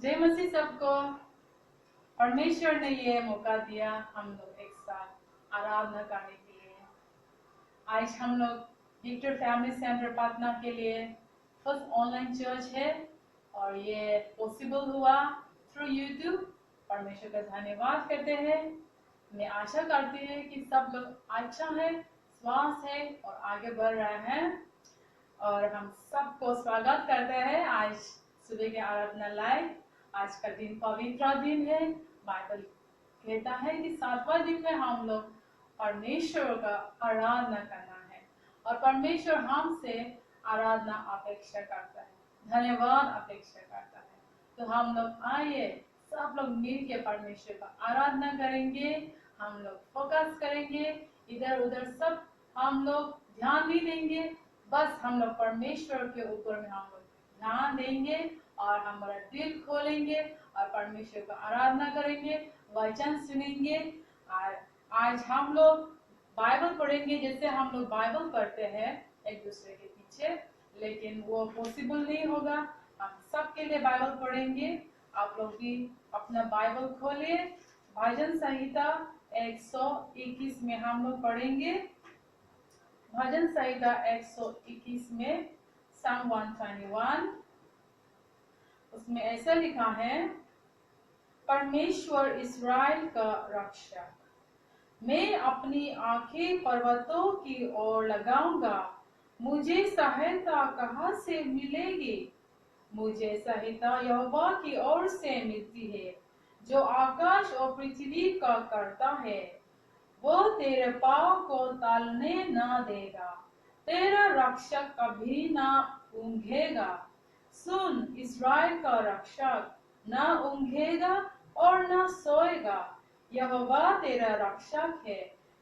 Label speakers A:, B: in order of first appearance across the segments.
A: जय मसीह सबको। परमेश्वर ने ये मौका दिया हम लोग एक साथ आराधना करने के लिए। आज हम लोग विक्टर फैमिली सेंटर पटना के लिए फर्स्ट ऑनलाइन चर्च है और ये पॉसिबल हुआ थ्रू यूट्यूब। परमेश्वर का धन्यवाद करते हैं। मैं आशा करती हूँ कि सब लोग अच्छा है, स्वास्थ्य है और आगे बढ़ रहे हैं। और हम सबको स्वागत करते हैं आज सुबह के आराधना लाइव। आज का दिन पवित्र दिन है। बाइबल कहता है कि 7वां दिन में हम लोग परमेश्वर का आराधना करना है और परमेश्वर हमसे आराधना अपेक्षा करता है, धन्यवाद अपेक्षा करता है। तो हम लोग आइए सब लोग मिल के परमेश्वर का आराधना करेंगे। हम लोग फोकस करेंगे, इधर उधर सब हम लोग ध्यान नहीं देंगे। बस हम लोग परमेश्वर के ऊपर में हम लोग ध्यान देंगे और हमारा दिल खोलेंगे और परमेश्वर का आराधना करेंगे, वचन सुनेंगे। और आज हम लोग बाइबल पढ़ेंगे जैसे हम लोग बाइबल पढ़ते हैं एक दूसरे के पीछे, लेकिन वो पॉसिबल नहीं होगा। हम सबके लिए बाइबल पढ़ेंगे। आप लोग भी अपना बाइबल खोलिए। भजन संहिता 121 में हम लोग पढ़ेंगे। भजन संहिता 121 में Psalm 121, उसमें ऐसा लिखा है, परमेश्वर इस्राएल का रक्षक। मैं अपनी आंखें पर्वतों की ओर लगाऊंगा, मुझे सहायता कहाँ से मिलेगी? मुझे सहायता यहोवा की ओर से मिलती है, जो आकाश और पृथ्वी का करता है। वो तेरे पाँव को तालने ना देगा, तेरा रक्षक कभी ना ऊँघेगा। सुन, इस्राएल का रक्षक ना ऊँघेगा और ना सोएगा। यहोवा तेरा रक्षक है,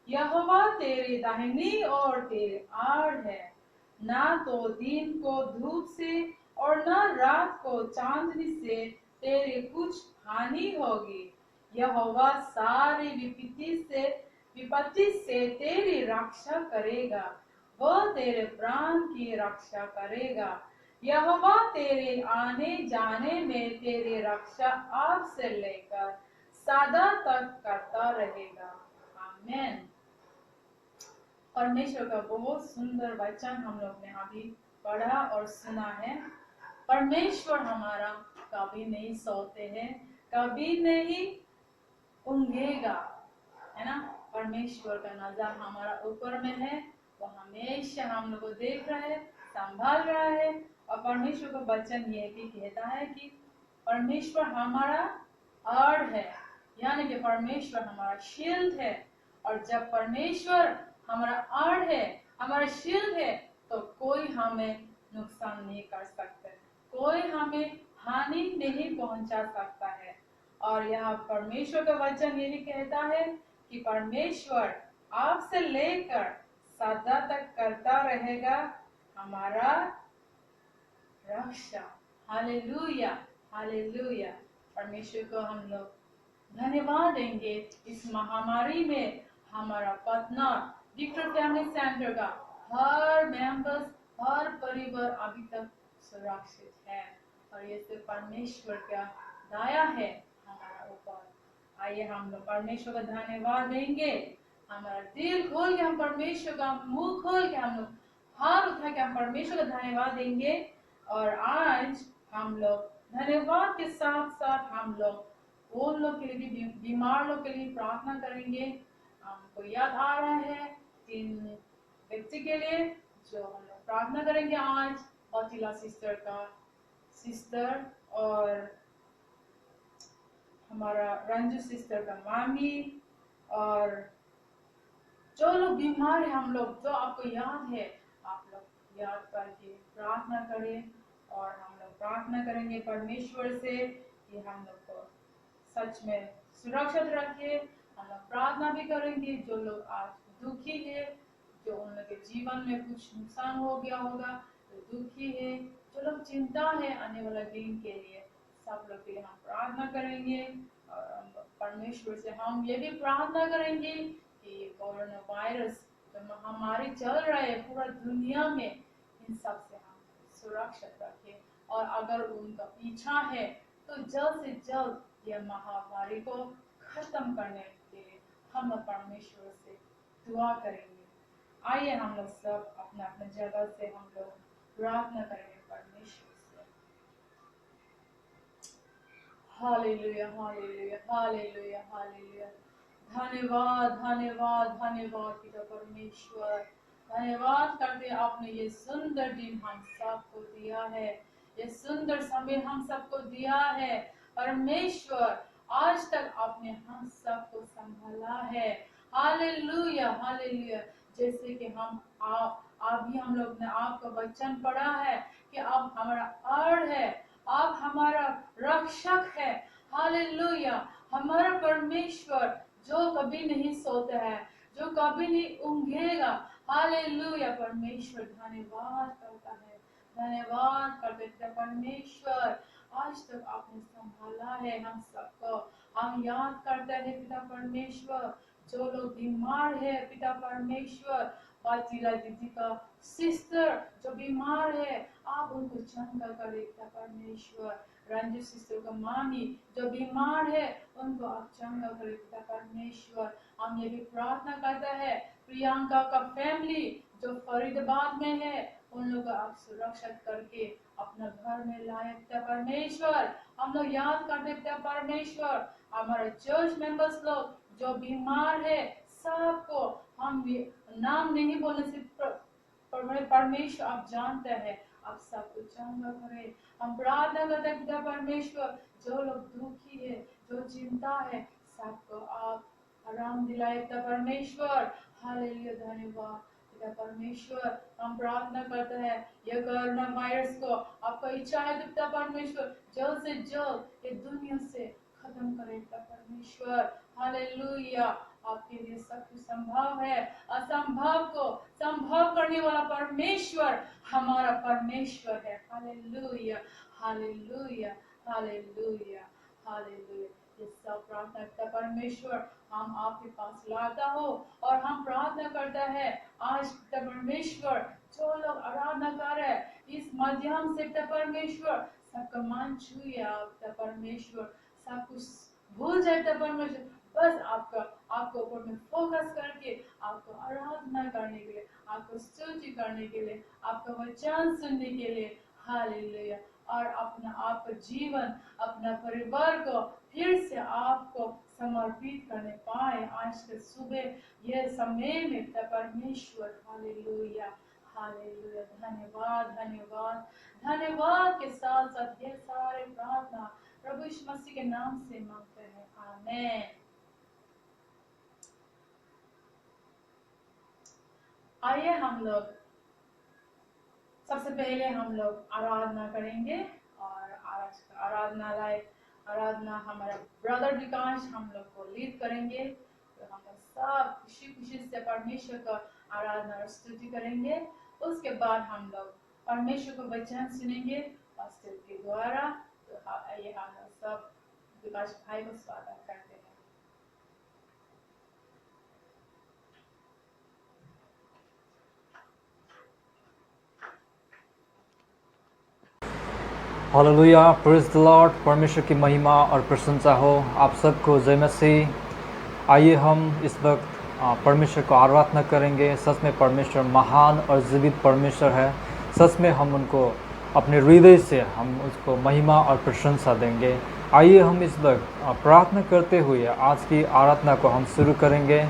A: यहोवा तेरी दाहिनी ओर तेरी आड़ है। ना तो दिन को धूप से और ना रात को चांदनी से तेरी कुछ हानि होगी। यहोवा सारी विपत्ति से तेरी रक्षा करेगा, वह तेरे प्राण की रक्षा करेगा। यहोवा तेरे आने जाने में तेरी रक्षा आज से लेकर सदा तक करता रहेगा। आमीन। परमेश्वर का बहुत सुंदर वचन हम लोग ने अभी पढ़ा और सुना है। परमेश्वर हमारा कभी नहीं सोते हैं, कभी नहीं ऊँघेगा, है ना। परमेश्वर का नजर हमारा ऊपर में है, वो हमेशा हम लोग को देख रहा है, संभाल रहा है। और परमेश्वर का वचन ये भी कहता है कि परमेश्वर हमारा आड़ है, यानी कि परमेश्वर हमारा शील्ड है। और जब परमेश्वर हमारा आड़ है, हमारा शील्ड है, तो कोई हमें नुकसान नहीं कर सकता, कोई हमें हानि नहीं पहुंचा सकता है। और यहाँ परमेश्वर का वचन ये भी कहता है कि परमेश्वर आपसे लेकर सदा तक करता रहेगा हमारा रक्षा। Hallelujah, hallelujah. परमेश्वर को हम लोग धन्यवाद देंगे। इस महामारी में हमारा पटना विक्टर फैमिली सेंटर का हर मेंबर्स, हर परिवार अभी तक सुरक्षित है और ये सिर्फ परमेश्वर का दया है हमारा ऊपर। आइए हम लोग परमेश्वर का धन्यवाद देंगे। हमारा दिल खोल के हम परमेश्वर का मुंह खोल के हम लोग हाथ उठा के हम परमेश्वर का धन्यवाद देंगे। और आज हम लोग धन्यवाद के साथ साथ हम लोग उन लोग के लिए भी, बीमार लोग के लिए प्रार्थना करेंगे। हमको याद आ रहा है 3 व्यक्ति के लिए जो हम लोग प्रार्थना करेंगे आज। औतिला सिस्टर का सिस्टर और हमारा रंजू सिस्टर का मामी, और जो लोग बीमार है हम लोग, जो आपको याद है आप लोग याद करके प्रार्थना करें। और हम लोग प्रार्थना करेंगे परमेश्वर से कि हम लोग को सच में सुरक्षित रखे। हम लोग प्रार्थना भी करेंगे जो लोग आज दुखी है, जो उन लोग के जीवन में कुछ नुकसान हो गया होगा, जो दुखी है, जो लोग चिंता है आने वाला दिन के लिए, सब लोग के लिए हम प्रार्थना करेंगे। और परमेश्वर से हम ये भी प्रार्थना करेंगे कि कोरोना वायरस जो महामारी चल रहा है पूरा दुनिया में, इन सब से हम सुरक्षित रखें। और अगर उनका इच्छा है तो जल्द से जल्द यह महामारी को खत्म करने के लिए हम लोग परमेश्वर से दुआ करेंगे। आइए हम लोग सब अपना अपना जगह से हम लोग प्रार्थना करेंगे परमेश्वर से। Hallelujah hallelujah hallelujah hallelujah. धन्यवाद धन्यवाद धन्यवाद पिता परमेश्वर। धन्यवाद करते आपने ये सुंदर दिन हम सबको दिया है, ये सुंदर समय हम सबको दिया है परमेश्वर। आज तक आपने हम सबको संभाला है। Hallelujah hallelujah. जैसे कि हम अभी हम लोग ने आपका वचन पढ़ा है कि आप हमारा आड़ है, आप हमारा रक्षक है। हालेलुया। हमारा परमेश्वर जो कभी नहीं सोता है, जो कभी नहीं ऊंघेगा। हालेलुया। परमेश्वर धन्यवाद करता है, धन्यवाद करते थे परमेश्वर। आज तक आपने संभाला है हम सबको। हम याद करते हैं पिता परमेश्वर, जो लोग बीमार है पिता परमेश्वर, बातीला दीदी का सिस्टर जो बीमार है, आप उनको चंगा करे पिता परमेश्वर। रंजू सिस्टर का मामी जो बीमार है, उनको आप चंगा करे पिता परमेश्वर। हम ये भी प्रार्थना करते हैं प्रियंका का फैमिली जो फरीदाबाद में है, उन लोगों को आप सुरक्षित करके अपना घर में लाए पिता परमेश्वर। हम लोग याद करते पिता परमेश्वर हमारे चर्च मेंबर्स लोग जो बीमार है, सबको हम नाम नहीं बोलने से परमेश्वर आप जानते हैं, आप सबको चंगा करे। हम प्रार्थना करते हैं पिता परमेश्वर, जो लोग दुखी है, जो चिंता है, सबको आप आराम दिलाए पिता परमेश्वर। हालेलुया। धन्यवाद पिता परमेश्वर। हम प्रार्थना करते हैं ये कोरोना वायरस को आपका इच्छा है पिता परमेश्वर जल्द से जल्द ये दुनिया से खत्म करें पिता परमेश्वर। हालेलुया। आपके लिए सब कुछ संभव है। असंभव को संभव करने वाला परमेश्वर हमारा परमेश्वर है। Hallelujah hallelujah hallelujah hallelujah. ये सब प्रार्थना पिता परमेश्वर हम आपके पास लाता हो और हम प्रार्थना करता है आज पिता परमेश्वर जो लोग आराधना कर रहे हैं इस माध्यम से पिता परमेश्वर सबका मन छुए आप पिता परमेश्वर, सब कुछ भूल जाए पिता परमेश्वर, बस आपको ऊपर में फोकस करके आपको आराधना करने के लिए, आपको स्तुति करने के लिए, आपका वचन सुनने के लिए। हालेलुया। और अपना आपका जीवन अपना परिवार को फिर से आपको समर्पित करने पाए आज के सुबह ये समय में पिता परमेश्वर। Hallelujah hallelujah. धन्यवाद धन्यवाद धन्यवाद के साथ साथ ये सारे प्रार्थना प्रभु यीशु मसीह के नाम से मांगते हैं। आमीन। आइए हम लोग सबसे पहले हम लोग आराधना करेंगे और आज का आराधना हमारा ब्रदर विकास हम लोग को लीड करेंगे। तो हम लोग सब खुशी खुशी से परमेश्वर का आराधना और स्तुति करेंगे। उसके बाद हम लोग परमेश्वर को वचन सुनेंगे पास्टर के द्वारा। तो आइए हम लोग सब विकास भाई को स्वागत करते हैं।
B: Hallelujah, praise the Lord. परमेश्वर की महिमा और प्रशंसा हो आप सबको। जय मसीह। आइए हम इस वक्त परमेश्वर को आराधना करेंगे। सच में परमेश्वर महान और जीवित परमेश्वर है। सच में हम उनको अपने हृदय से हम उसको महिमा और प्रशंसा देंगे। आइए हम इस वक्त प्रार्थना करते हुए आज की आराधना को हम शुरू करेंगे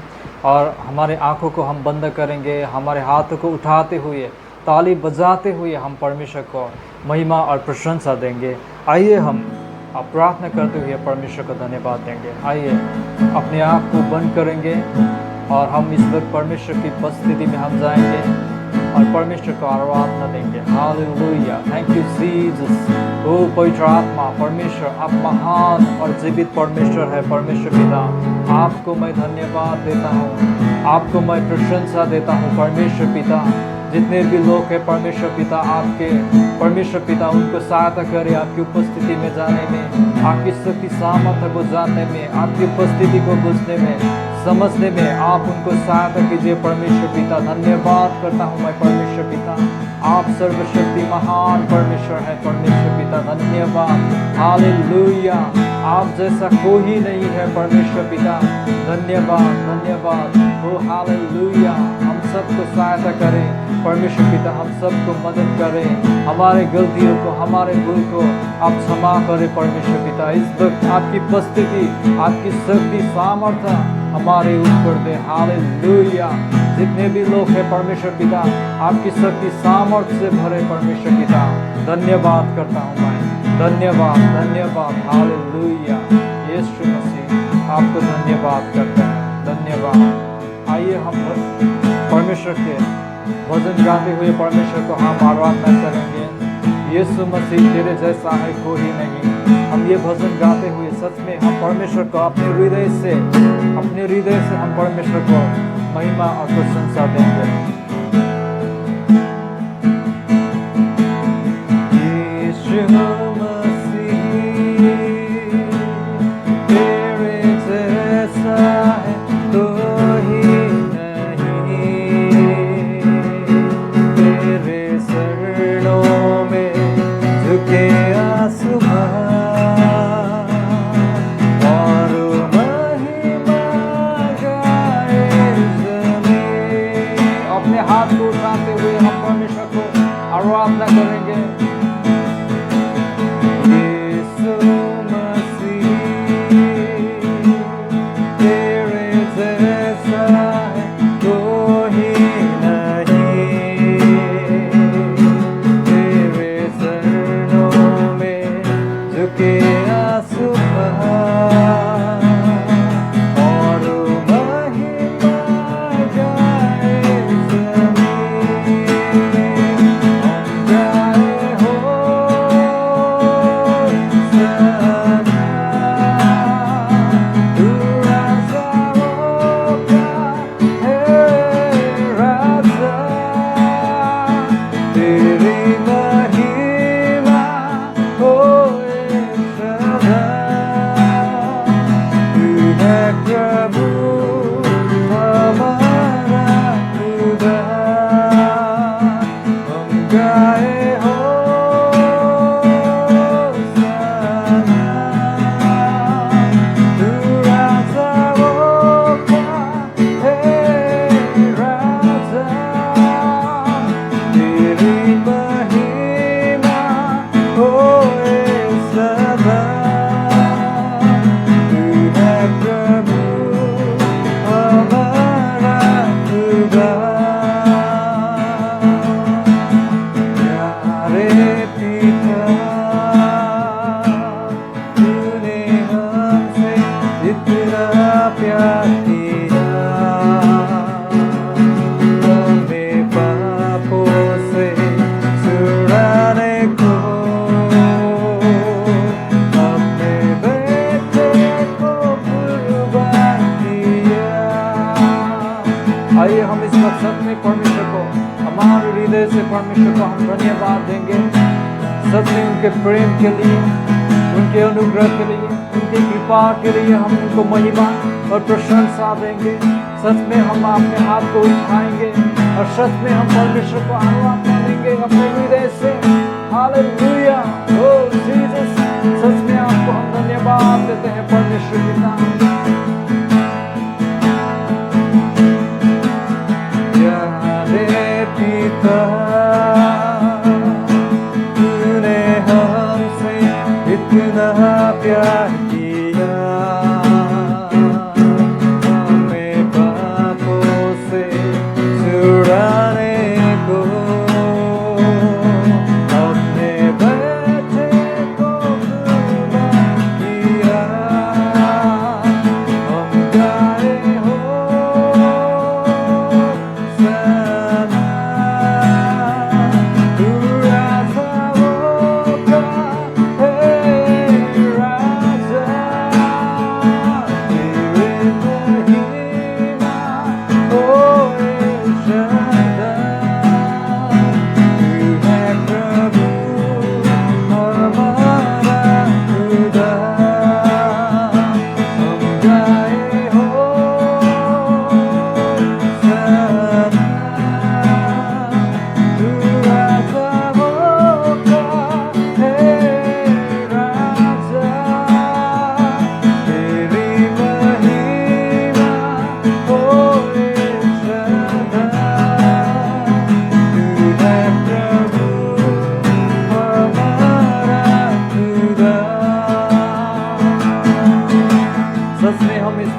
B: और हमारे आँखों को हम बंद करेंगे, हमारे हाथों को उठाते हुए ताली बजाते हुए हम परमेश्वर को महिमा और प्रशंसा देंगे। आइए हम प्रार्थना करते हुए परमेश्वर को धन्यवाद देंगे। आइए अपने आँख को बंद करेंगे और हम इस वक्त परमेश्वर की उपस्थिति में हम जाएंगे और परमेश्वर को आराधना देंगे। Hallelujah, thank you Jesus. ओ पवित्र आत्मा परमेश्वर, आप महान और जीवित परमेश्वर है। परमेश्वर पिता, आपको मैं धन्यवाद देता हूँ, आपको मैं प्रशंसा देता हूँ। परमेश्वर पिता, जितने भी लोग हैं परमेश्वर पिता आपके, परमेश्वर पिता उनको सहायता करे आपकी उपस्थिति में जाने में, आपकी शक्ति सामर्थ्य को जानने में, आपकी उपस्थिति को बुझने में, समझने में आप उनको सहायता कीजिए परमेश्वर पिता। धन्यवाद करता हूँ मैं परमेश्वर पिता, आप सर्वशक्ति महान परमेश्वर है परमेश्वर पिता। धन्यवाद, हालेलुया, आप जैसा कोई नहीं है परमेश्वर पिता। धन्यवाद धन्यवाद, ओ हालेलुया। हम सबको सहायता करें परमेश्वर पिता, हम सबको मदद करें, हमारे गलतियों को, हमारे भूल को आप क्षमा करें परमेश्वर पिता। इस वक्त आपकी उपस्थिति, आपकी शक्ति सामर्थ्य हमारे ऊपर दे, हालेलुया। जितने भी लोग हैं परमेश्वर पिता, आपकी शक्ति सामर्थ्य से भरे परमेश्वर पिता। धन्यवाद करता हूँ मैं, धन्यवाद धन्यवाद, हालेलुया। यीशु मसीह आपको धन्यवाद करते हैं, धन्यवाद। आइए हम परमेश्वर के भजन गाते हुए परमेश्वर को हम आराधना करेंगे। यीशु मसीह तेरे जैसा है कोई नहीं। हम ये भजन गाते हुए सच में हम परमेश्वर को अपने हृदय से हम परमेश्वर को महिमा और प्रशंसा देंगे। यीशु मसीह तेरे जैसा है कोई नहीं, तेरे चरणों में झुके आसमान और महिमा गाए ज़मीं। अपने हाथ को उठाते हुए हम परमेश्वर को आराधना करेंगे। यीशु मसीह तेरे जैसा है कोई नहीं, तेरे चरणों में झुके आसमान और महिमा गाए ज़मीं। हम गाए होशाना, तू राजाओं का है राजा, तेरी महिमा होए सदा। तू है प्रभु हमारा खुदा, हम गाए होशाना, तू राजाओं का है राजा, तेरी महिमा होए सदा। तू है प्रभु हमारा खुदा। प्यारे पिता, तूने हमसे इतना प्यार किया, हमें पापों से छुड़ाने को अपने बेटे को कुर्बान किया। आइए हम इस वक्त सच में परमेश्वर को हमारे हृदय से परमेश्वर को हम धन्यवाद देंगे, सच में उनके प्रेम के लिए, उनके अनुग्रह के लिए, उनकी कृपा के लिए हम उनको महिमा और प्रशंसा देंगे। सच में हम अपने हाथ को उठाएंगे और सच में हम परमेश्वर को आराधना देंगे अपने हृदय से। हालेलुया, ओ जीसस, सच में आपको हम धन्यवाद देते हैं परमेश्वर पिता। प्यारे पिता, तूने हमसे इतना प्यार किया, हमें पापों से छुड़ाने को अपने बेटे को कुर्बान किया। हम गाए होशाना, तू राजाओं का है राजा,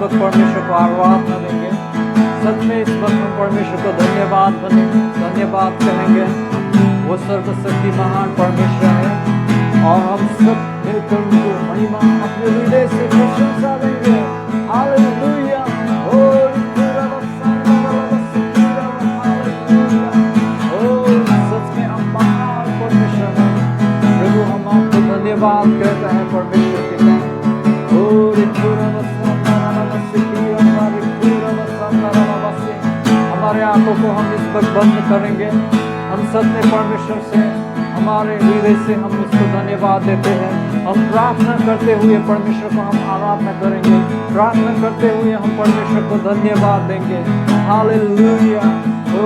B: वक्त परमेश्वर को आराधना देंगे। सच में इस वक्त हम परमेश्वर को धन्यवाद कहेंगे। वो सर्वशक्ति महान परमेश्वर है और हम सब मिलकर उनको महिमा अपने हृदय से प्रशंसा देंगे। हालेलुया। सच में हम महान परमेश्वर हैं प्रभु, हम आपको धन्यवाद करते हैं परमेश्वर पिता। हमारे आंखों को हम इस वक्त बंद करेंगे। हम सच में परमेश्वर से हमारे हृदय से हम उसको धन्यवाद देते हैं। हम प्रार्थना करते हुए परमेश्वर को हम आराधना करेंगे। प्रार्थना करते हुए हम परमेश्वर को धन्यवाद देंगे। हालेलुया। ओ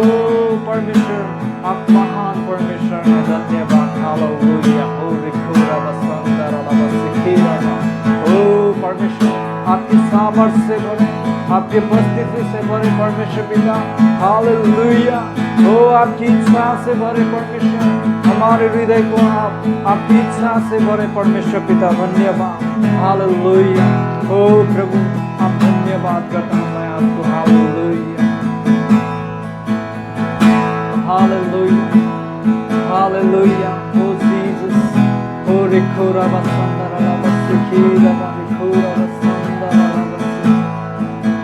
B: परमेश्वर, आप महान परमेश्वर हैं। धन्यवाद। हालेलुया। ओ परमेश्वर, आपकी सामर्थ्य से भरे, आपके उपस्थिति से भरे परमेश्वर पिता। हालेलुया। ओ आपकी इच्छा से भरे परमेश्वर, हमारे हृदय को आप आपकी इच्छा से भरे परमेश्वर पिता। धन्यवाद। हालेलुया। ओ प्रभु, आप धन्यवाद करता हूँ मैं आपको। हालेलुया। हालेलुया। हालेलुया। ओ जीसस। ओ रिखोरा बसंदरा बसिखीरा रिखोरा बसंदरा बसि।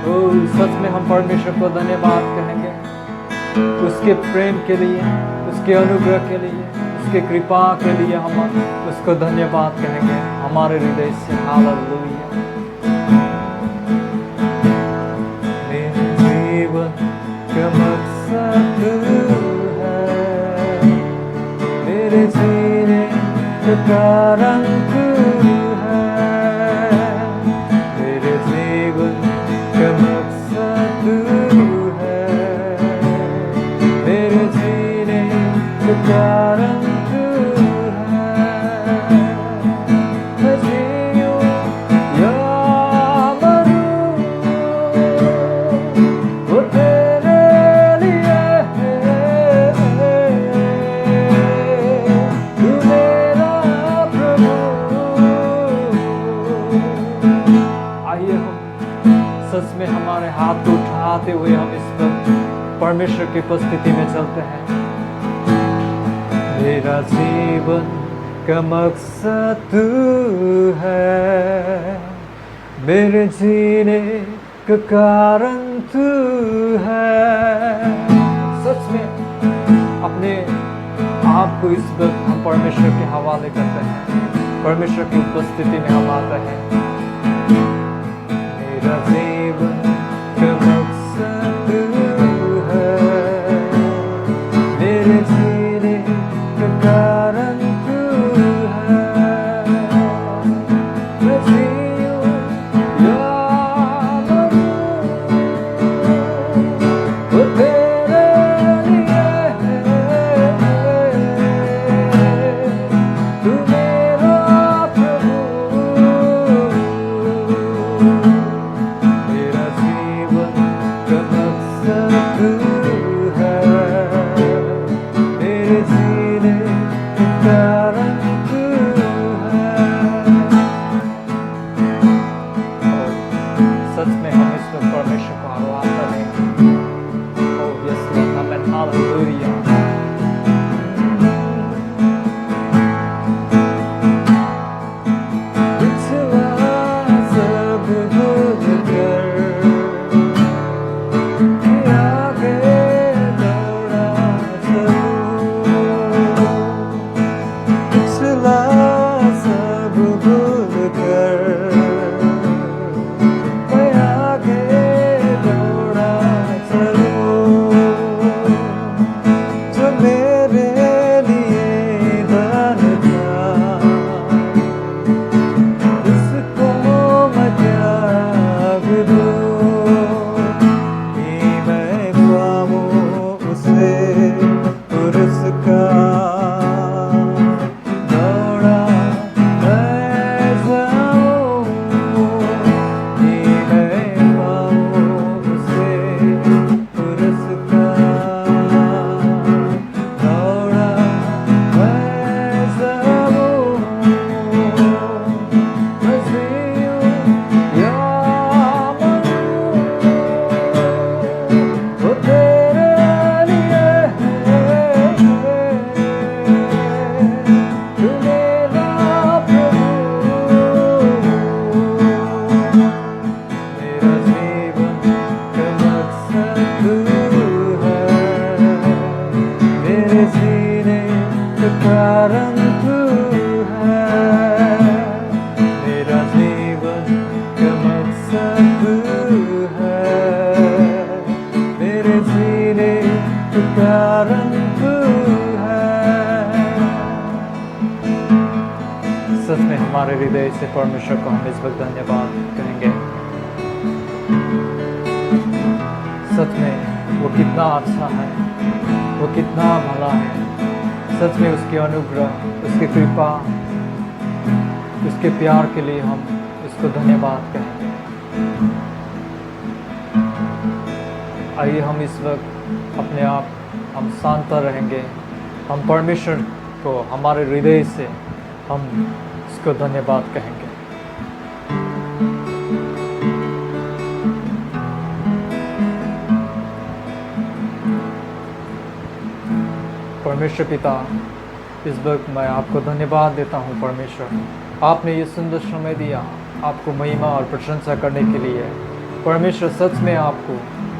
B: ओ सच में हम परमेश्वर को धन्यवाद कहेंगे उसके प्रेम के लिए, उसके अनुग्रह के लिए, उसके कृपा के लिए। हम उसको धन्यवाद कहेंगे हमारे हृदय से। हालेलुया। मेरे जीवन का मकसद है, मेरे जीने का कारण है। मेरे जीवन का मकसद है, मेरे जीने का कारण हाथ उठाते हुए हम इस वक्त परमेश्वर की उपस्थिति में चलते हैं। मेरा जीवन का मकसद तू है, मेरे जीने का कारण तू है। सच में अपने आप को इस वक्त हम परमेश्वर के हवाले करते हैं। परमेश्वर की उपस्थिति में हम आते हैं। मेरा जीवन का मकसद है, मेरे जीने का कारण तू है। मैं जीऊं या मरूं, वो तेरे लिए है। तू मेरा प्रभु, सच में हमारे हृदय से परमेश्वर को हम इस वक्त धन्यवाद कहेंगे। सच में वो कितना अच्छा है, वो कितना भला है। सच में उसकी अनुग्रह, उसकी कृपा, उसके प्यार के लिए हम इसको धन्यवाद कहेंगे। आइए हम इस वक्त अपने आप हम शांत रहेंगे, हम परमेश्वर को हमारे हृदय से हम इसको धन्यवाद कहेंगे। परमेश्वर पिता, इस वक्त मैं आपको धन्यवाद देता हूँ। परमेश्वर, आपने ये सुंदर समय दिया आपको महिमा और प्रशंसा करने के लिए। परमेश्वर, सच में आपको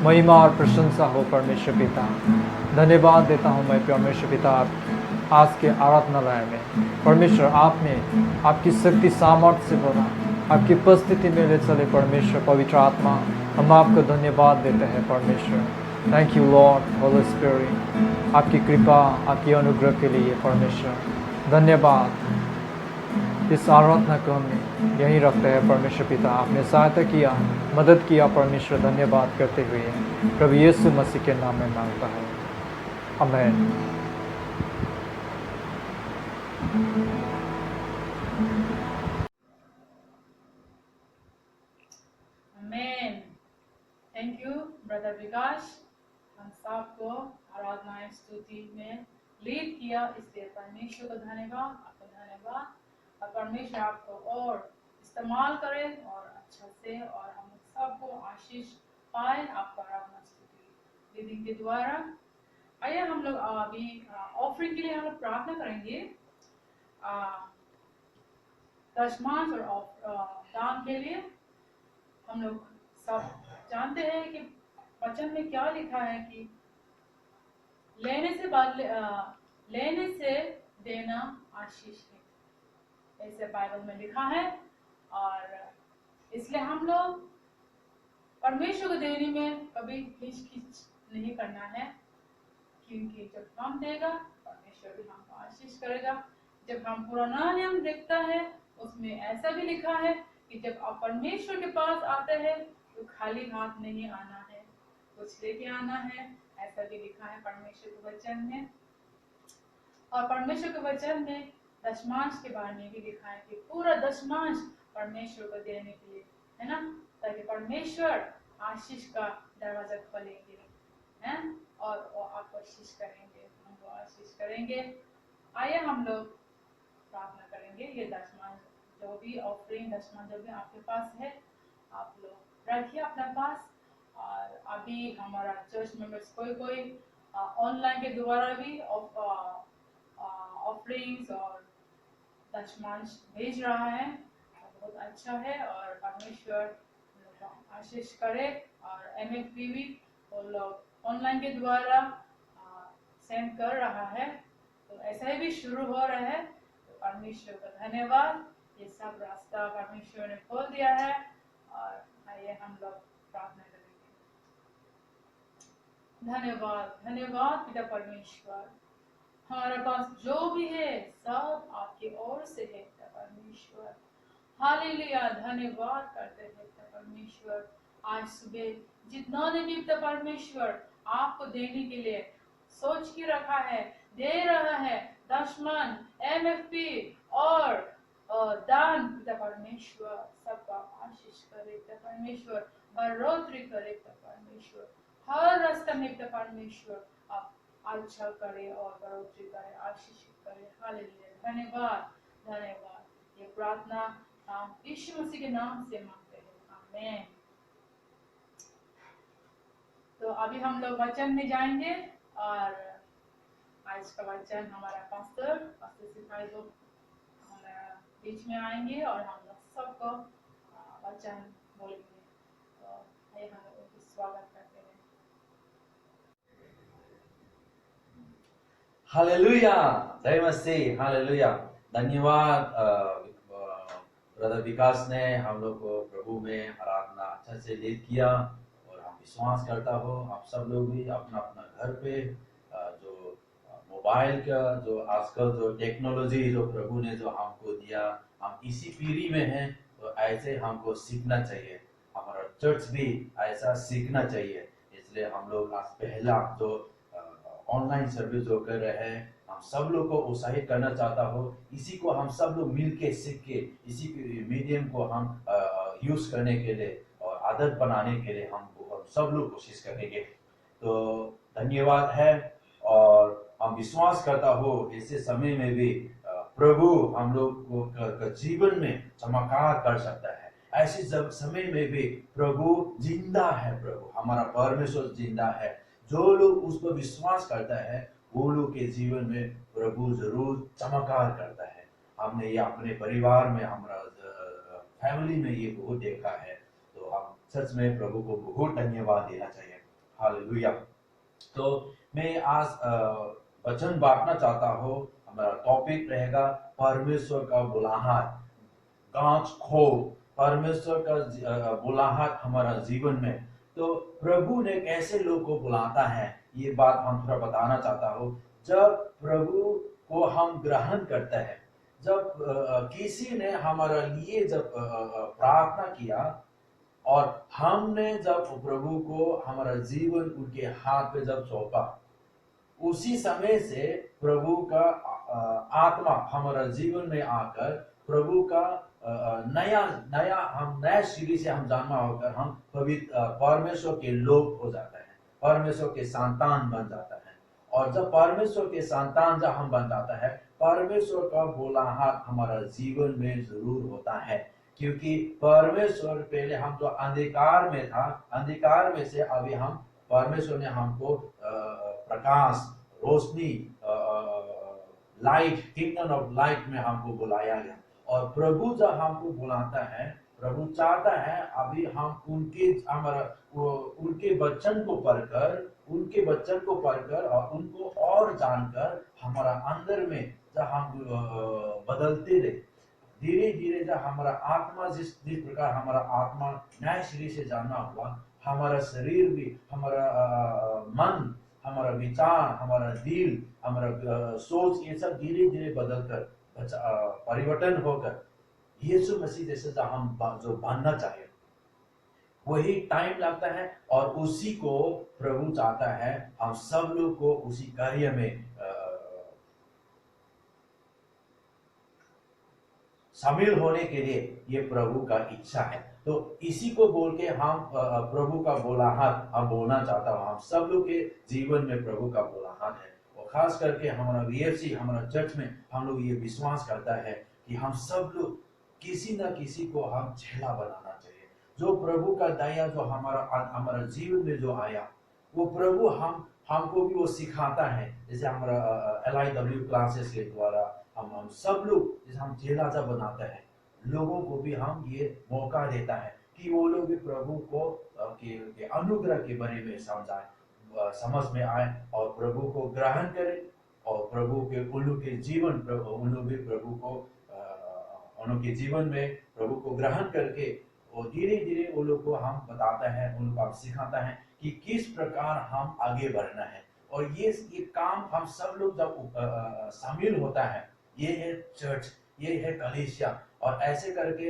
B: महिमा और प्रशंसा हो। परमेश्वर पिता, धन्यवाद देता हूँ मैं परमेश्वर पिता आज के आराधनालय में। परमेश्वर, आपने आपकी शक्ति सामर्थ्य से भरा, आपकी उपस्थिति में ले चले। परमेश्वर पवित्र आत्मा, हम आपको धन्यवाद देते हैं। परमेश्वर, thank you Lord Holi spirit, आपकी कृपा, आपकी अनुग्रह के लिए। परमेश्वर धन्यवाद। इस आराधना को हम यहीं रखते हैं। परमेश्वर पिता, आपने सहायता किया, मदद किया। परमेश्वर धन्यवाद करते हुए प्रभु यीशु मसीह के नाम में मांगता है, आमीन।
A: आमीन। थैंक यू ब्रदर विकास, हम सबको आराधना स्तुति में लीड किया, इसलिए परमेश्वर को धन्यवाद, आपको धन्यवाद। और परमेश्वर आपको और इस्तेमाल करे और अच्छा से, और हम सबको आशीष पाए आपका आराधना स्तुति लीडिंग के द्वारा। आइए हम लोग अभी ऑफरिंग के लिए हम लोग प्रार्थना करेंगे। दशमांश और दान के लिए हम लोग सब जानते हैं कि वचन में क्या लिखा है कि लेने से देना आशीष है, ऐसे बाइबल में लिखा है। और इसलिए हम लोग परमेश्वर को देने में कभी हिचकिच नहीं करना है, क्योंकि जब हम देगा परमेश्वर भी हमको आशीष करेगा। जब हम पुराना नियम देखता है उसमें ऐसा भी लिखा है कि जब आप परमेश्वर के पास आते हैं तो खाली हाथ नहीं आना है, कुछ लेके आना है, ऐसा भी लिखा है परमेश्वर के वचन में। और परमेश्वर के वचन में दशमांश के बारे में भी लिखा है कि पूरा दशमांश परमेश्वर को देने के लिए, है ना, ताकि परमेश्वर आशीष का दरवाजा खोलेंगे, हैं, और वो आपको आशीष करेंगे, हमको आशीष करेंगे। आइए हम लोग प्रार्थना करेंगे। ये दशमांश जो भी ऑफरिंग दशमांश जो भी आपके पास है, आप लोग रखिए अपने पास। और अभी हमारा चर्च मेंबर्स कोई ऑनलाइन के द्वारा भी ऑफरिंग्स और दशमांश भेज रहा है, बहुत अच्छा है। और परमेश्वर आशीष करे। और MFP भी वो लोग ऑनलाइन के द्वारा सेंड कर रहा है, तो ऐसा ही भी शुरू हो रहा है। तो परमेश्वर का धन्यवाद, ये सब रास्ता परमेश्वर ने खोल दिया है। और आइए हम लोग प्रार्थना करेंगे। धन्यवाद, धन्यवाद पिता परमेश्वर, हमारे पास जो भी है सब आपकी ओर से है पिता परमेश्वर। हालेलुया, धन्यवाद करते हैं पिता परमेश्वर। आज सुबह जितना ने भी पिता परमेश्वर आपको देने के लिए सोच के रखा है, दे रहा है, दशमन, MFP और दान पिता परमेश्वर, सबका आशीष करे पिता परमेश्वर, बढ़ोतरी करे पिता परमेश्वर, हर रास्ते में पिता परमेश्वर आप अच्छा करे और बढ़ोतरी करे, आशीष करे। हालेलुया, धन्यवाद, धन्यवाद। ये प्रार्थना हम यीशु मसीह के नाम से मांगते हैं, आमीन। तो अभी हम लोग वचन में जाएंगे, और आज का वचन हमारा पास्टर सिपाही लोग हमारा बीच में आएंगे और हम लोग सबको वचन बोलेंगे। तो आइए हम लोग स्वागत करते हैं।
C: हालेलुया, जय मसीह, हालेलुया। धन्यवाद ब्रदर विकास ने हम लोग को प्रभु में आराधना अच्छा से लीड किया। और हम विश्वास करता हो आप सब लोग भी अपना अपना घर पे जो मोबाइल का जो आजकल जो टेक्नोलॉजी जो प्रभु ने जो हमको दिया, हम इसी पीढ़ी में हैं, तो ऐसे हमको सीखना चाहिए। हमारा चर्च भी ऐसा सीखना चाहिए। इसलिए हम लोग आज पहला जो ऑनलाइन सर्विस जो कर रहे हैं, हम सब लोग को उत्साहित करना चाहता हो, इसी को हम सब लोग मिल के सीख के इसी मीडियम को हम यूज करने के लिए और आदत बनाने के लिए हम सब लोग कोशिश करेंगे। तो धन्यवाद है, और हम विश्वास करता हो ऐसे समय में भी प्रभु हम लोग को जीवन में चमत्कार कर सकता है। ऐसे समय में भी प्रभु जिंदा है, प्रभु हमारा परमेश्वर जिंदा है। जो लोग उस पर विश्वास करता है वो लोग के जीवन में प्रभु जरूर चमत्कार करता है। हमने ये अपने परिवार में, हमारा फैमिली में ये बहुत देखा है। तो हम सच में प्रभु को बहुत धन्यवाद देना चाहिए। हालेलुया। तो मैं आज वचन बांटना चाहता हूँ। हमारा टॉपिक रहेगा परमेश्वर का बुलाहट, गांच खो परमेश्वर का बुलाहट हमारा जीवन में। तो प्रभु ने कैसे लोग को बुलाता है, ये बात हम थोड़ा बताना चाहता हूँ। जब प्रभु को हम ग्रहण करते हैं, जब किसी ने हमारे लिए जब प्रार्थना किया और हमने जब प्रभु को हमारा जीवन उनके हाथ पे जब सौंपा, उसी समय से प्रभु का आत्मा हमारा जीवन में आकर प्रभु का नया सीढ़ी से हम जन्मा होकर हम पवित्र परमेश्वर के लोग हो जाता है, परमेश्वर के संतान बन जाता है। और जब परमेश्वर के संतान जब हम बन जाता है, परमेश्वर का बुलाहट हमारा जीवन में जरूर होता है। क्योंकि परमेश्वर पहले हम जो अंधकार में था, अंधकार में से अभी हम परमेश्वर ने हमको प्रकाश, रोशनी, लाइट, किंगडम ऑफ लाइट में हमको बुलाया गया। और प्रभु जब हमको बुलाता है, प्रभु चाहता है अभी हम उनके वचन को पढ़कर और उनको और जानकर हमारा अंदर में जब हम बदलते रहे, धीरे धीरे जब हमारा आत्मा जिस प्रकार हमारा आत्मा नए सिरे से जानना हुआ, हमारा शरीर भी, हमारा मन, हमारा विचार, हमारा दिल, हमारा सोच, ये सब धीरे धीरे बदलकर परिवर्तन होकर यीशु मसीह जैसे हम जो बनना चाहिए, वही टाइम लगता है। और उसी को प्रभु चाहता है हम सब लोग को उसी कार्य में शामिल होने के लिए ये प्रभु का इच्छा है। तो इसी को बोल के हम प्रभु का बुलाहट हम बोलना चाहता हूँ। हम सब लोग के जीवन में प्रभु का बुलाहट है, और खास करके हमारा वीएफसी, हमारा चर्च में हम लोग ये विश्वास करता है कि हम सब लोग किसी न किसी को हम चेला बनाना चाहिए। जो प्रभु का दया जो हमारा जीवन में जो आया, वो प्रभु हमको भी वो सिखाता है। जैसे हमारा LIW क्लासेस के द्वारा हम सब लोग जैसे हम चेला जब बनाते हैं, लोगों को भी हम ये मौका देता है कि वो लोग भी प्रभु को के अनुग्रह के बारे में समझ में आए और प्रभु को ग्रहण करें, और प्रभु के उनके जीवन में प्रभु को ग्रहण करके, और धीरे धीरे वो लोग को हम बताते हैं, उनको हम सिखाता है कि किस प्रकार हम आगे बढ़ना है। और ये काम हम सब लोग जब शामिल होता है, ये है चर्च, ये है कलीसिया। और ऐसे करके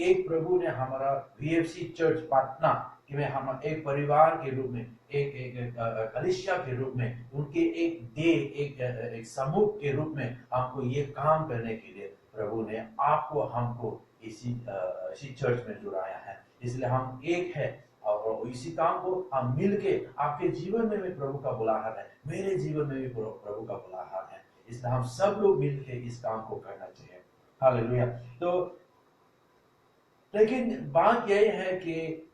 C: एक प्रभु ने हमारा VFC चर्च पटना कि में हम एक परिवार के रूप में, एक कलीसिया के रूप में, उनके एक समूह के रूप में हमको ये काम करने के लिए प्रभु ने हमको इसी चर्च में जुड़ाया है। इसलिए हम एक है, और इसी काम को हम मिलके, आपके जीवन में भी प्रभु का बुलाहट है, मेरे जीवन में भी प्रभु का बुलाहट है, इसलिए हम सब लोग मिलके इस काम को करना चाहिए। हालेलुया। तो लेकिन बात यह है कि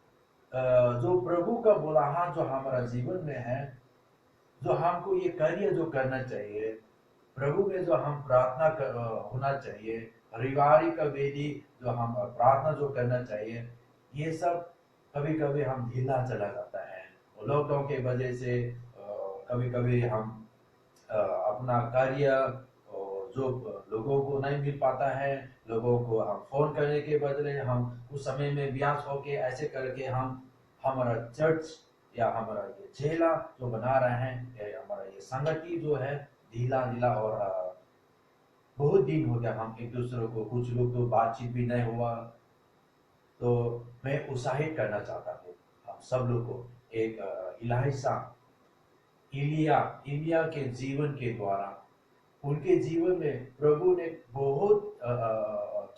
C: जो प्रभु का बुलाहट जो हमारा जीवन में है, जो हमको ये कार्य जो करना चाहिए, प्रभु में जो हम प्रार्थना होना चाहिए, पारिवारिक वेदी जो हम प्रार्थना जो करना चाहिए, ये सब कभी कभी हम ढीला चला जाता है। लॉकडाउन के वजह से कभी कभी हम अपना कार्य जो लोगों को नहीं मिल पाता है, लोगों को हम फोन करने के बदले हम उस समय में व्यास होके ऐसे करके हम हमारा चर्च या हमारा ये चेला जो बना रहे हैं, हमारा ये संगति जो है, ढीला ढीला और बहुत दिन हो गया हम एक दूसरे को, कुछ लोग तो बातचीत भी नहीं हुआ। तो मैं उत्साहित करना चाहता हूँ हम सब लोग को। एक इलाइसा इलिया के जीवन के द्वारा, उनके जीवन में प्रभु ने बहुत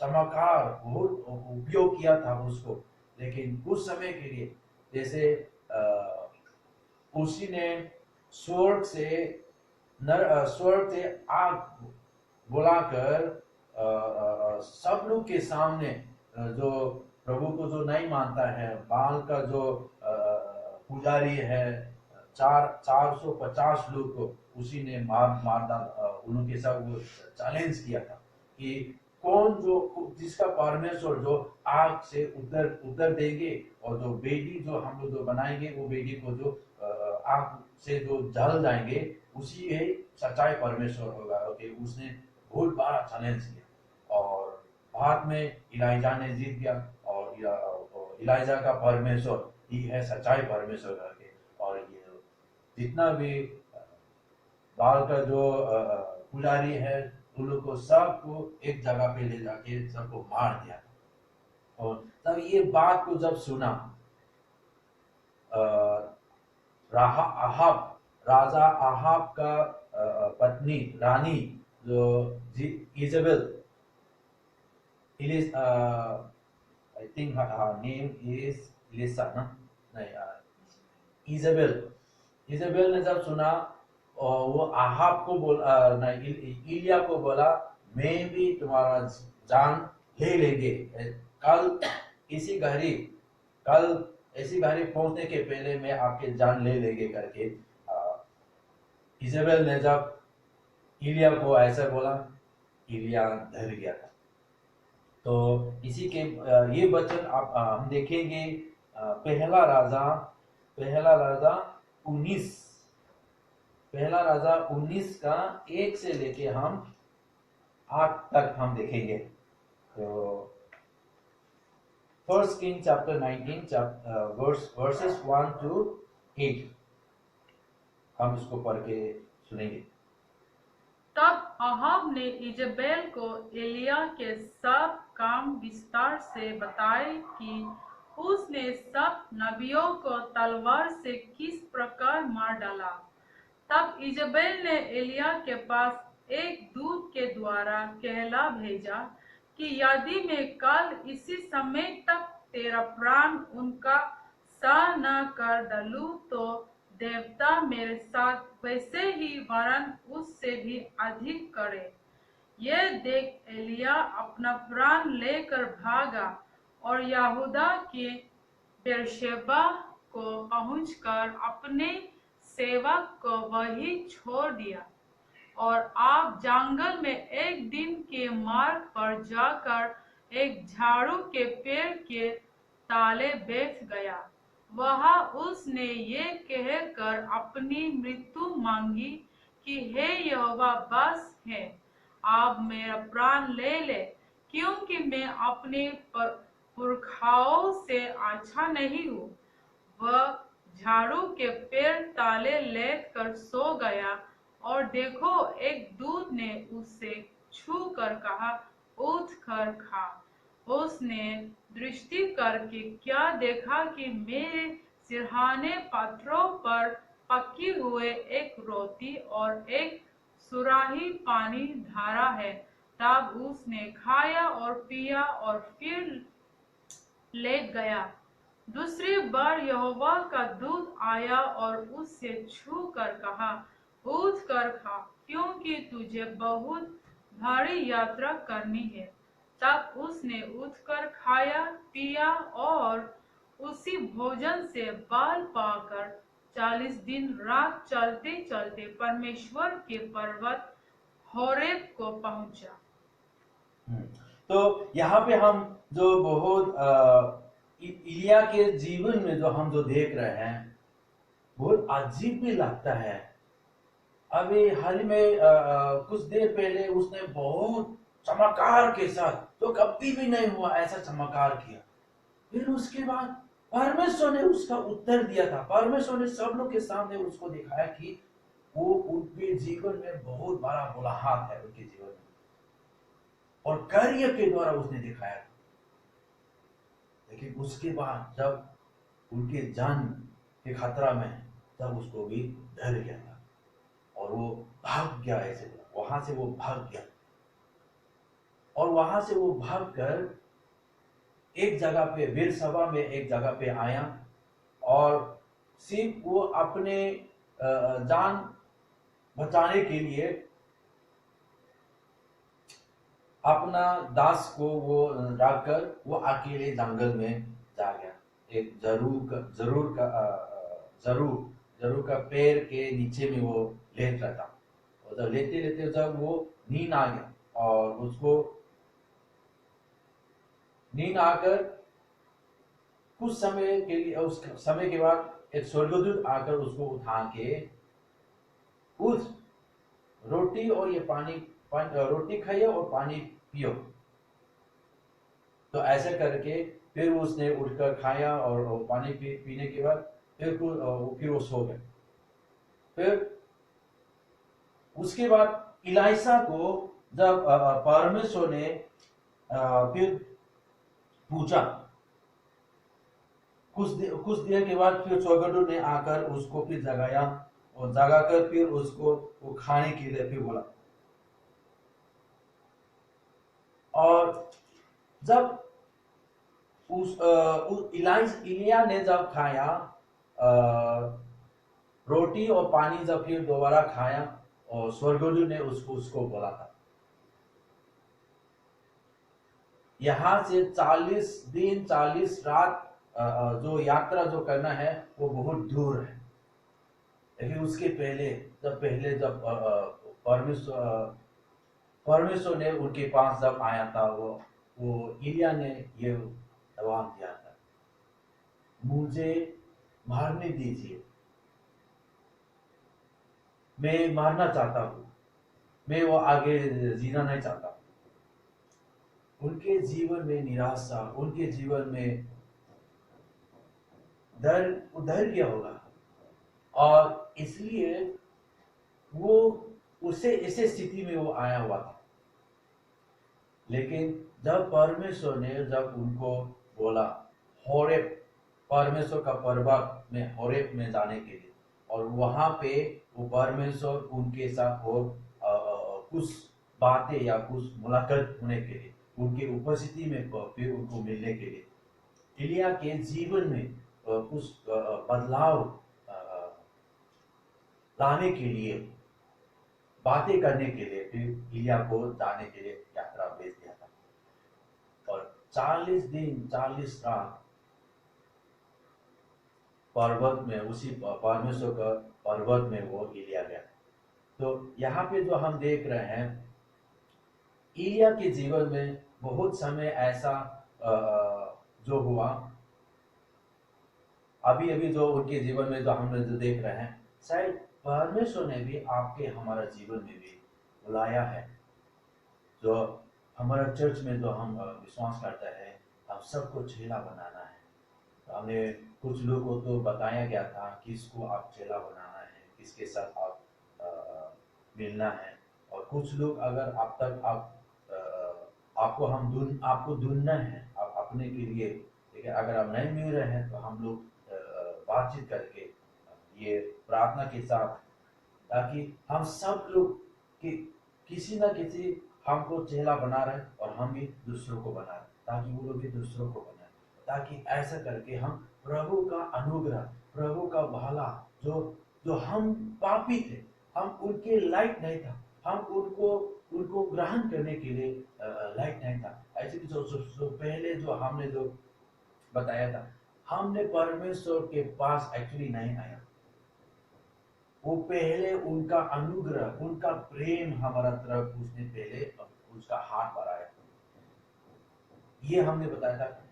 C: चमत्कार, बहुत उपयोग किया था उसको। लेकिन कुछ समय के लिए, जैसे उसी ने स्वर्ग से आग बुलाकर सब लोग के सामने, जो प्रभु को जो नहीं मानता है, बाल का जो पुजारी है, 450 लोग को उसी ने मार उनके साथ वो चैलेंज किया था कि कौन जो जिसका परमेश्वर जो आग से उतर देंगे, और जो बेटी जो हम लोग जो बनाएंगे, वो बेटी को जो आग से जो जल जाएंगे, उसी है सच्चाई परमेश्वर होगा। ओके, उसने बहुत बड़ा चैलेंज किया और बाद में इलाइजा ने जीत गया। और इलाइजा का परमेश्वर ही है सच्चाई परमेश्वर करके। और ये जितना भी बाल का जो पुजारी है, उन लोग को सबको एक जगह पे ले जाके सबको मार दिया था। और तब ये बात को जब सुना राजा आहाब का पत्नी रानी जो Jezebel, I think her name is Elisa ना, नहीं, इजेबेल ने जब सुना, और वो आहाब को नहीं, इलिया को बोला, मैं भी तुम्हारा जान ले लेंगे कल इसी घड़ी पहुंचने के पहले मैं आपके जान ले लेंगे करके। इजेबेल ने जब इलिया को ऐसा बोला, इलिया डर गया था। तो इसी के ये वचन आप हम देखेंगे पहला राजा 19 का 1 से लेके हम 8 तक हम देखेंगे। तो first king chapter 19 versus 1 to 8 हम इसको पढ़ के सुनेंगे।
A: तब अहाब ने इजेबेल को एलिया के सब काम विस्तार से बताए कि उसने सब नबियों को तलवार से किस प्रकार मार डाला। तब इजेबेल ने एलिया के पास एक दूत के द्वारा कहला भेजा कि यदि मैं कल इसी समय तक तेरा प्राण उनका सा न कर डालूं, तो देवता मेरे साथ वैसे ही वरन उससे भी अधिक करे। यह देख एलिया अपना प्राण लेकर भागा और यहूदा के बेरशेबा को पहुंचकर अपने सेवक को वहीं छोड़ दिया। और आप जंगल में एक दिन के मार्ग पर जाकर एक झाड़ू के पेड़ के ताले बैठ गया। वहां उसने ये कहकर अपनी मृत्यु मांगी कि हे यहोवा, बस है, आप मेरा प्राण ले ले, क्योंकि मैं अपने पुरखाओं से अच्छा नहीं हूँ। वह झाड़ू के पेड़ ताले लेकर सो गया, और देखो, एक दूत ने उससे छू कर कहा, उठ कर खा। उसने दृष्टि करके क्या देखा कि मेरे सिरहाने पत्थरों पर पकी हुए एक रोटी और एक सुराही पानी धारा है। तब उसने खाया और पिया और फिर लेट गया। दूसरी बार यहोवा का दूत आया और उससे छू कर कहा, उठ कर खा, क्योंकि तुझे बहुत भारी यात्रा करनी है। तब उसने उठकर खाया पिया और उसी भोजन से बल पाकर 40 दिन रात चलते चलते परमेश्वर के पर्वत होरेब को पहुंचा।
C: तो यहाँ पे हम जो बहुत इलिया के जीवन में जो हम जो देख रहे हैं, बहुत अजीब भी लगता है। अभी हाल में कुछ देर पहले उसने बहुत चमत्कार के साथ, तो कभी भी नहीं हुआ ऐसा चमत्कार किया। फिर उसके बाद परमेश्वर ने उसका उत्तर दिया था। परमेश्वर ने सब लोग के सामने उसको दिखाया कि वो उनके जीवन में बहुत बड़ा बुलाहट है उनके जीवन में, और कार्य के द्वारा उसने दिखाया। लेकिन उसके बाद जब उनके जान के खतरा में है, तब उसको भी डर गया था और वो भाग गया। ऐसे वहां से वो भाग गया, और वहां से वो भाग कर एक जगह पे बीरसभा में एक जगह पे आया, और सिर्फ वो अपने जान बचाने के लिए अपना दास को वो रखकर वो अकेले जंगल में जा गया। एक जरूर का पेड़ के नीचे में वो लेट रहा था, और जब लेते लेते जब वो नींद आ गया, और उसको नींद आकर कुछ समय के लिए, उस समय के बाद एक स्वर्गदूत आकर उसको उठा के उस रोटी और ये रोटी खाइए और पानी पियो। तो ऐसे करके फिर उसने उठकर खाया और पानी पीने के बाद फिर वो सो गया। फिर उसके बाद इलाइसा को जब परमेश्वर ने फिर पूछा, कुछ देर के बाद फिर स्वर्गदूत ने आकर उसको फिर जगाया, और जगाकर फिर उसको वो खाने के लिए फिर बोला। और जब इलिया ने जब खाया रोटी और पानी, जब फिर दोबारा खाया, और स्वर्गदूत ने उसको बोला था, यहाँ से 40 दिन 40 रात जो यात्रा जो करना है वो बहुत दूर है। लेकिन उसके पहले जब परमेश्वर ने उनके पास जब आया था, वो इलिया ने ये जवाब दिया था, मुझे मारने दीजिए, मैं मारना चाहता हूं, मैं वो आगे जीना नहीं चाहता। उनके जीवन में निराशा, उनके जीवन में डर गया होगा, और इसलिए वो उसे इस स्थिति में वो आया हुआ था। लेकिन जब परमेश्वर ने जब उनको बोला होरेब, परमेश्वर का पर्वत में होरेब में जाने के लिए, और वहां पे वो परमेश्वर उनके साथ और कुछ बातें या कुछ मुलाकात होने के लिए, उनके उपस्थिति में फिर उनको मिलने के लिए, इलिया के जीवन में कुछ बदलाव लाने के लिए, बातें करने के लिए फिर इलिया को जाने के लिए यात्रा भेज दिया था। और 40 दिन 40 रात पर्वत में, उसी परमेश्वर का पर्वत में वो इलिया गया। तो यहाँ पे जो हम देख रहे हैं, इलिया के जीवन में बहुत समय ऐसा जो हुआ, अभी अभी जो उनके जीवन में जो हम जो देख रहे हैं, शायद परमेश्वर ने भी आपके हमारा जीवन में भी बुलाया है। जो हमारा चर्च में जो हम विश्वास करते हैं, हम सबको चेला बनाना है। तो हमने कुछ लोगों को तो बताया गया था किसको आप चेला बनाना है, किसके साथ आप मिलना है। और कुछ लोग अगर आप तक आपको ढूंढना है आप अपने के लिए, लेकिन अगर आप नहीं मिल रहे हैं तो हम लोग बातचीत करके ये प्रार्थना के साथ, ताकि हम सब लोग किसी ना किसी हमको चेला बना रहे और हम भी दूसरों को बना रहे, ताकि वो लोग भी दूसरों को बनाए, ताकि ऐसा करके हम प्रभु का अनुग्रह, प्रभु का भला, जो हम पापी थे, हम उनके लायक नहीं था, हम उनको ग्रहण करने के लिए लायक नहीं था। ऐसे जो पहले जो हमने जो बताया था, हमने परमेश्वर के पास एक्चुअली नहीं आया, वो पहले उनका अनुग्रह, उनका प्रेम हमारा तरफ उसने पहले उसका हाथ बढ़ाया। ये हमने बताया था।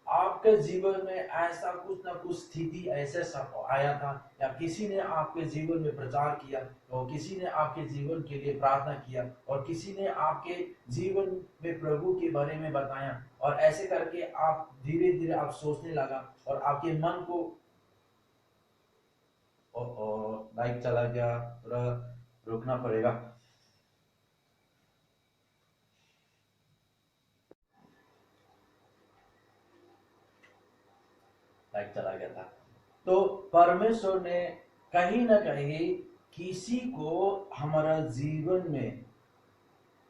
C: आपके जीवन में ऐसा कुछ ना कुछ स्थिति ऐसे सब आया था, या किसी ने आपके जीवन में प्रचार किया, और किसी ने आपके जीवन के लिए प्रार्थना किया, और किसी ने आपके जीवन में प्रभु के बारे में बताया, और ऐसे करके आप धीरे धीरे आप सोचने लगा, और आपके मन को लाइट चला गया, थोड़ा रुकना पड़ेगा। लाइट चला गया था। तो परमेश्वर ने कहीं ना कहीं किसी को हमारा जीवन में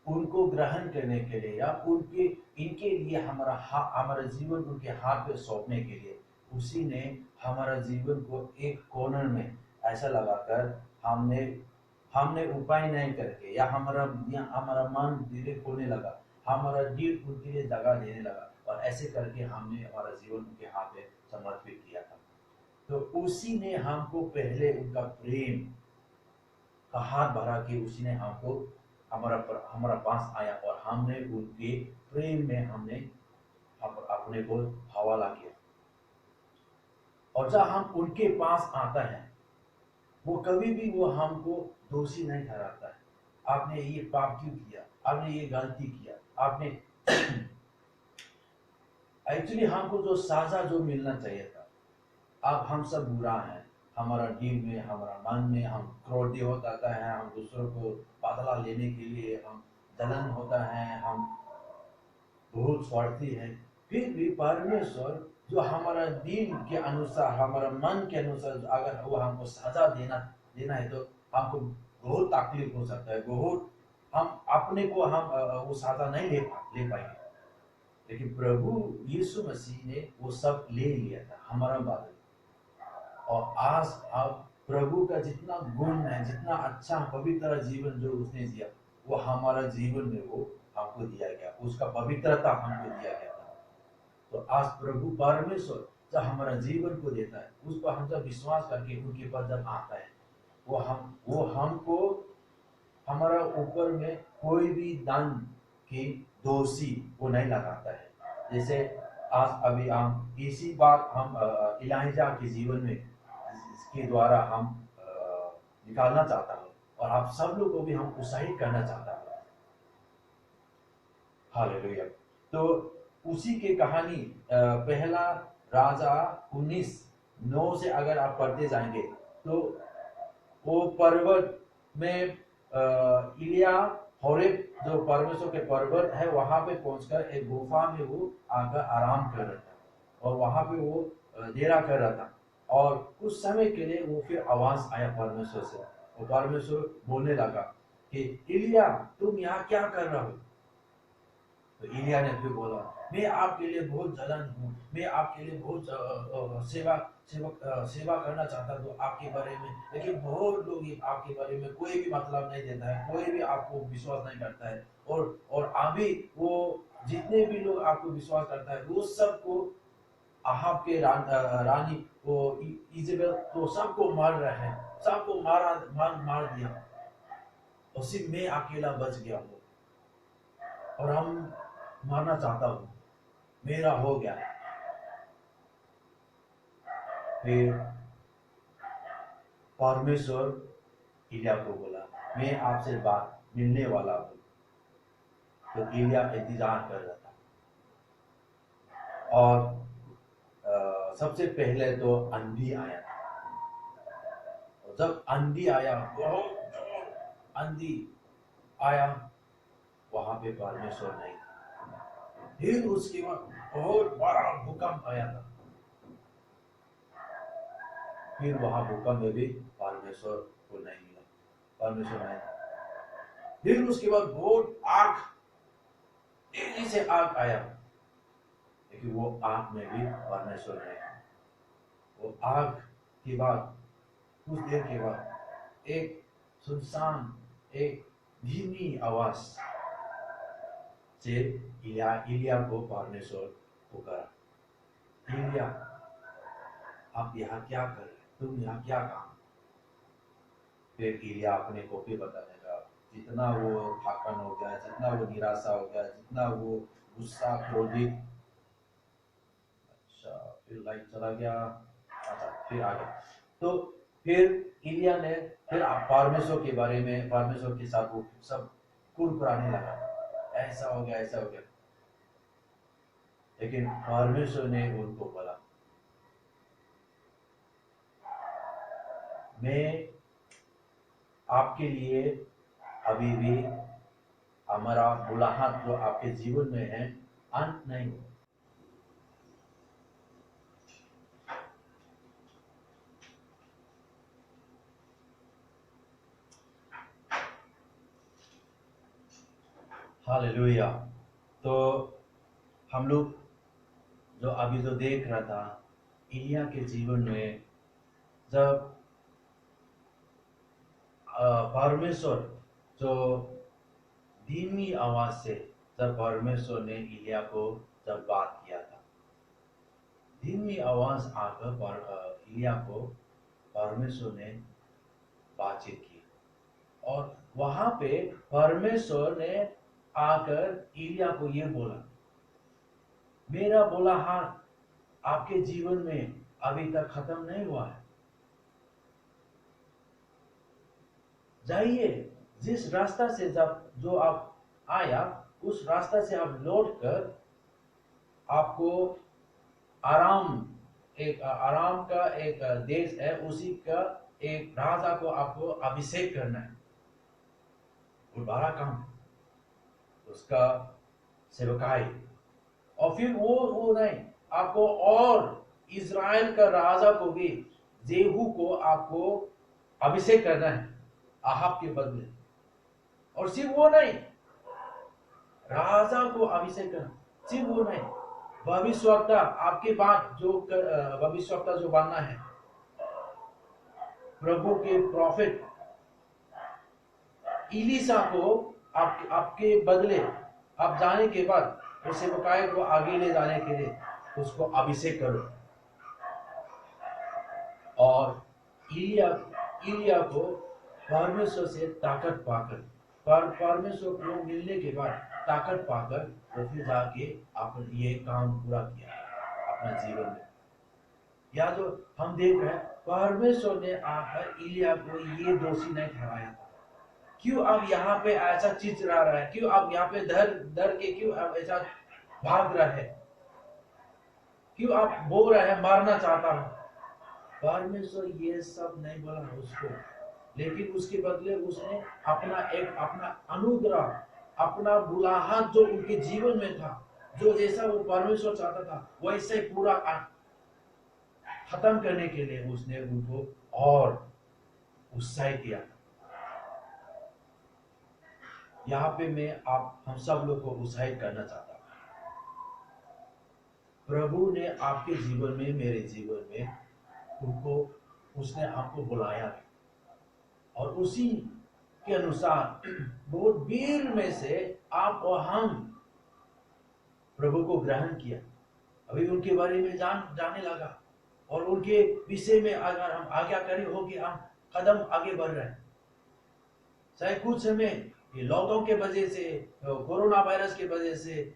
C: उनको ग्रहण करने के लिए या उनके इनके लिए हमारा जीवन उनके हाथ पे सौंपने के लिए उसी ने हमारा जीवन को एक कॉर्नर में ऐसा लगाकर हमने हमने उपाय नहीं करके या हमारा मन धीरे खोलने लगा, हमारा दिल उनके लिए जगह देने लगा और ऐसे करके हमने हमारा जीवन उनके हाथ में समर्पित किया था। तो उसी ने हमको पहले उनका प्रेम का हाथ बढ़ा के उसी ने हमको हमारा पास आया और हमने उनके प्रेम में हमने अपने को हवाला किया। और जब हम उनके पास आता है वो कभी भी वो हमको दोषी नहीं ठहराता है, आपने ये पाप क्यों किया, आपने ये गलती किया, आपने एक्चुअली हमको जो सजा जो मिलना चाहिए था, अब हम सब बुरा हैं, हमारा दिल में हमारा मन में हम क्रोधी हो जाता है, हम दूसरों को बदला लेने के लिए हम जलन होता है, हम बहुत स्वार्थी है। फिर भी परमेश्वर जो हमारा दिल के अनुसार हमारा मन के अनुसार अगर वो हमको सजा देना है तो हमको बहुत तकलीफ हो सकता है, बहुत हम अपने को हम वो सजा नहीं ले पाएंगे। लेकिन प्रभु यीशु मसीह ने वो सब ले लिया था हमारा बदले। और आज अब प्रभु का जितना गुण है, जितना अच्छा पवित्र जीवन जो उसने दिया वो हमारा जीवन में वो हमको दिया गया, उसका पवित्रता हमको दिया गया था। तो आज प्रभु परमेश्वर जब हमारा जीवन को देता है, उस पर हम जब विश्वास करके उनके पास जब आता है, वो हमको हमारा ऊपर में कोई भी दंड की दोषी वो नहीं लगाता है। जैसे आज अभी हम इसी बात हम इलाइजा के जीवन में इसके द्वारा हम निकालना चाहता हूँ और आप सब लोग को भी हम उत्साहित करना चाहता हूँ। हालेलुया। तो उसी के कहानी पहला राजा 19:9 से अगर आप पढ़ते जाएंगे तो वो पर्वत में इलिया होरेब जो परमेश्वर के पर्वत है वहां पे पहुंचकर एक गुफा में वो आकर आराम कर रहा था और वहां पे वो डेरा कर रहा था। और कुछ समय के लिए वो फिर आवाज आया परमेश्वर से, और परमेश्वर बोलने लगा कि इलिया तुम यहाँ क्या कर रहा हो। तो इलिया ने फिर बोला मैं आपके लिए बहुत जलन हूँ, मैं आपके लिए बहुत सेवा करना चाहता हूँ आपके बारे में, लेकिन बहुत लोग आपके बारे में कोई भी मतलब नहीं देता है, कोई भी आपको विश्वास नहीं करता है। और अभी वो जितने भी लोग आपको विश्वास करता है वो सबको अहाब के रानी वो इजेबेल तो सबको मार रहे हैं, सबको मार दिया और सिर्फ मैं अकेला बच गया हूँ और हम मारना चाहता हूँ, मेरा हो गया। फिर परमेश्वर इलिया को बोला मैं आपसे बात मिलने वाला हूँ। तो इलिया इंतजार कर रहा था और सबसे पहले तो आंधी आया था। और जब आंधी आया, बहुत आंधी आया, वहां पे परमेश्वर नहीं था। फिर उसके बाद बहुत बड़ा भूकंप आया था, फिर वहां भूकंप में भी परमेश्वर को नहीं मिला, परमेश्वर नहीं था। फिर उसके बाद बहुत आग, तेजी से आग आया, लेकिन वो आग में भी परमेश्वर नहीं था। वो आग के बाद कुछ देर के बाद एक सुनसान एक धीमी आवाज से इलिया को परमेश्वर पुकारा, इलिया आप यहाँ क्या कर रहे, तुम यहाँ क्या काम। फिर इलिया अपने को फिर बताने लगा, जितना वो थकान हो गया, जितना वो निराशा हो गया, जितना वो गुस्सा क्रोधित। अच्छा फिर लाइट चला गया, अच्छा फिर आ गया। तो फिर इलिया ने फिर परमेश्वर के बारे में परमेश्वर के साथ वो सब कुरकुराने लगा, ऐसा हो गया ऐसा हो गया। लेकिन परमेश्वर ने उनको बोला मैं आपके लिए अभी भी हमारा बुलाहट जो आपके जीवन में है अंत नहीं हो। हालेलुया। तो हम लोग जो अभी जो देख रहा था एलिया के जीवन में, जब परमेश्वर जो धीमी आवाज से जब परमेश्वर ने एलिया को जब बात किया था, धीमी आवाज आकर एलिया को परमेश्वर ने बातचीत की और वहां पे परमेश्वर ने आकर एलिया को ये बोला, मेरा बोला हाथ आपके जीवन में अभी तक खत्म नहीं हुआ है। जाइए, जिस रास्ता से जब जो आप आया उस रास्ता से आप लौट कर आपको आराम का एक देश है, उसी का एक राजा को आपको अभिषेक करना है। वो बड़ा काम है, उसका सेवकाई। और फिर वो नहीं, आपको और इज़राइल का राजा को भी, जेहू को आपको अभिषेक करना है आहाब के बदले। और सिर्फ वो नहीं, राजा को अभिषेक करना, सिर्फ वो नहीं, भविष्यवक्ता आपके बाद जो भविष्यवक्ता जो बनना है, प्रभु के प्रॉफिट इलीसा को आपके बदले आप जाने के बाद उस सेवकाई को आगे ले जाने के लिए उसको अभिषेक करो। और इलिया को परमेश्वर से ताकत पाकर, परमेश्वर को मिलने के बाद ताकत पाकर वो फिर जाके आपने ये काम पूरा किया अपना जीवन में। या जो हम देख रहे हैं, परमेश्वर ने आकर इलिया को ये दोषी नहीं ठहराया था। क्यों आप यहाँ पे ऐसा चिल्ला रहा है, क्यों आप यहाँ पे डर के क्यों आप ऐसा भाग रहा है, क्यों आप बोल रहे हैं मारना चाहता हूं। परमेश्वर ये सब नहीं बोला उसको, लेकिन उसके बदले उसने अपना अनुग्रह, अपना बुलाहट जो उनके जीवन में था, जो जैसा वो परमेश्वर चाहता था वैसे ही पूरा खत्म करने के लिए उसने उनको और उत्साहित किया। यहाँ पे मैं हम सब लोग को उत्साहित करना चाहता हूँ। प्रभु ने आपके जीवन में, मेरे जीवन में उसने आपको बुलाया और उसी के अनुसार बहुत भीड़ में से आप और हम प्रभु को ग्रहण किया। अभी उनके बारे में जानने लगा और उनके विषय में अगर हम आज्ञाकारी हो कि हम कदम आगे बढ़ रहे हैं। चाहे कुछ समय ये लॉकडाउन के वजह से, कोरोना वायरस के वजह से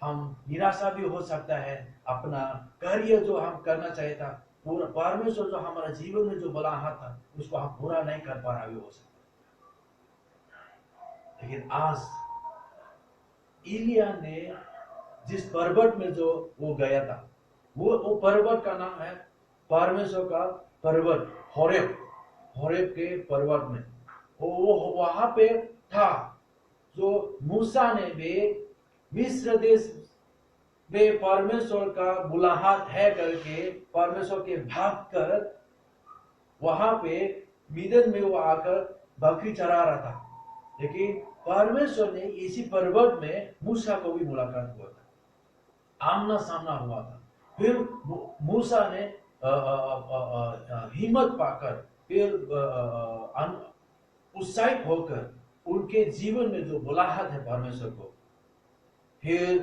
C: हम निराशा भी हो सकता है, अपना कार्य जो हम करना चाहिए था, पूरा परमेश्वर जो हमारा जीवन में जो बुलाहट था उसको हम पूरा नहीं कर पा रहा भी हो सकता। लेकिन आज एलिया ने जिस पर्वत में जो वो गया था, वो पर्वत का नाम है परमेश्वर का पर्वत, होरेब के पर्वत में वो वहां पे था जो मूसा ने भी मिस्र देश में परमेश्वर का बुलाहट है करके परमेश्वर के भाग कर वहां पे मिदन में वो आकर बकरी चरा रहा था। लेकिन परमेश्वर ने इसी पर्वत में मूसा को भी मुलाकात हुआ था, आमना सामना हुआ था। फिर मूसा ने हिम्मत पाकर, फिर उत्साहित होकर उनके जीवन में जो बुलाहट है परमेश्वर को, फिर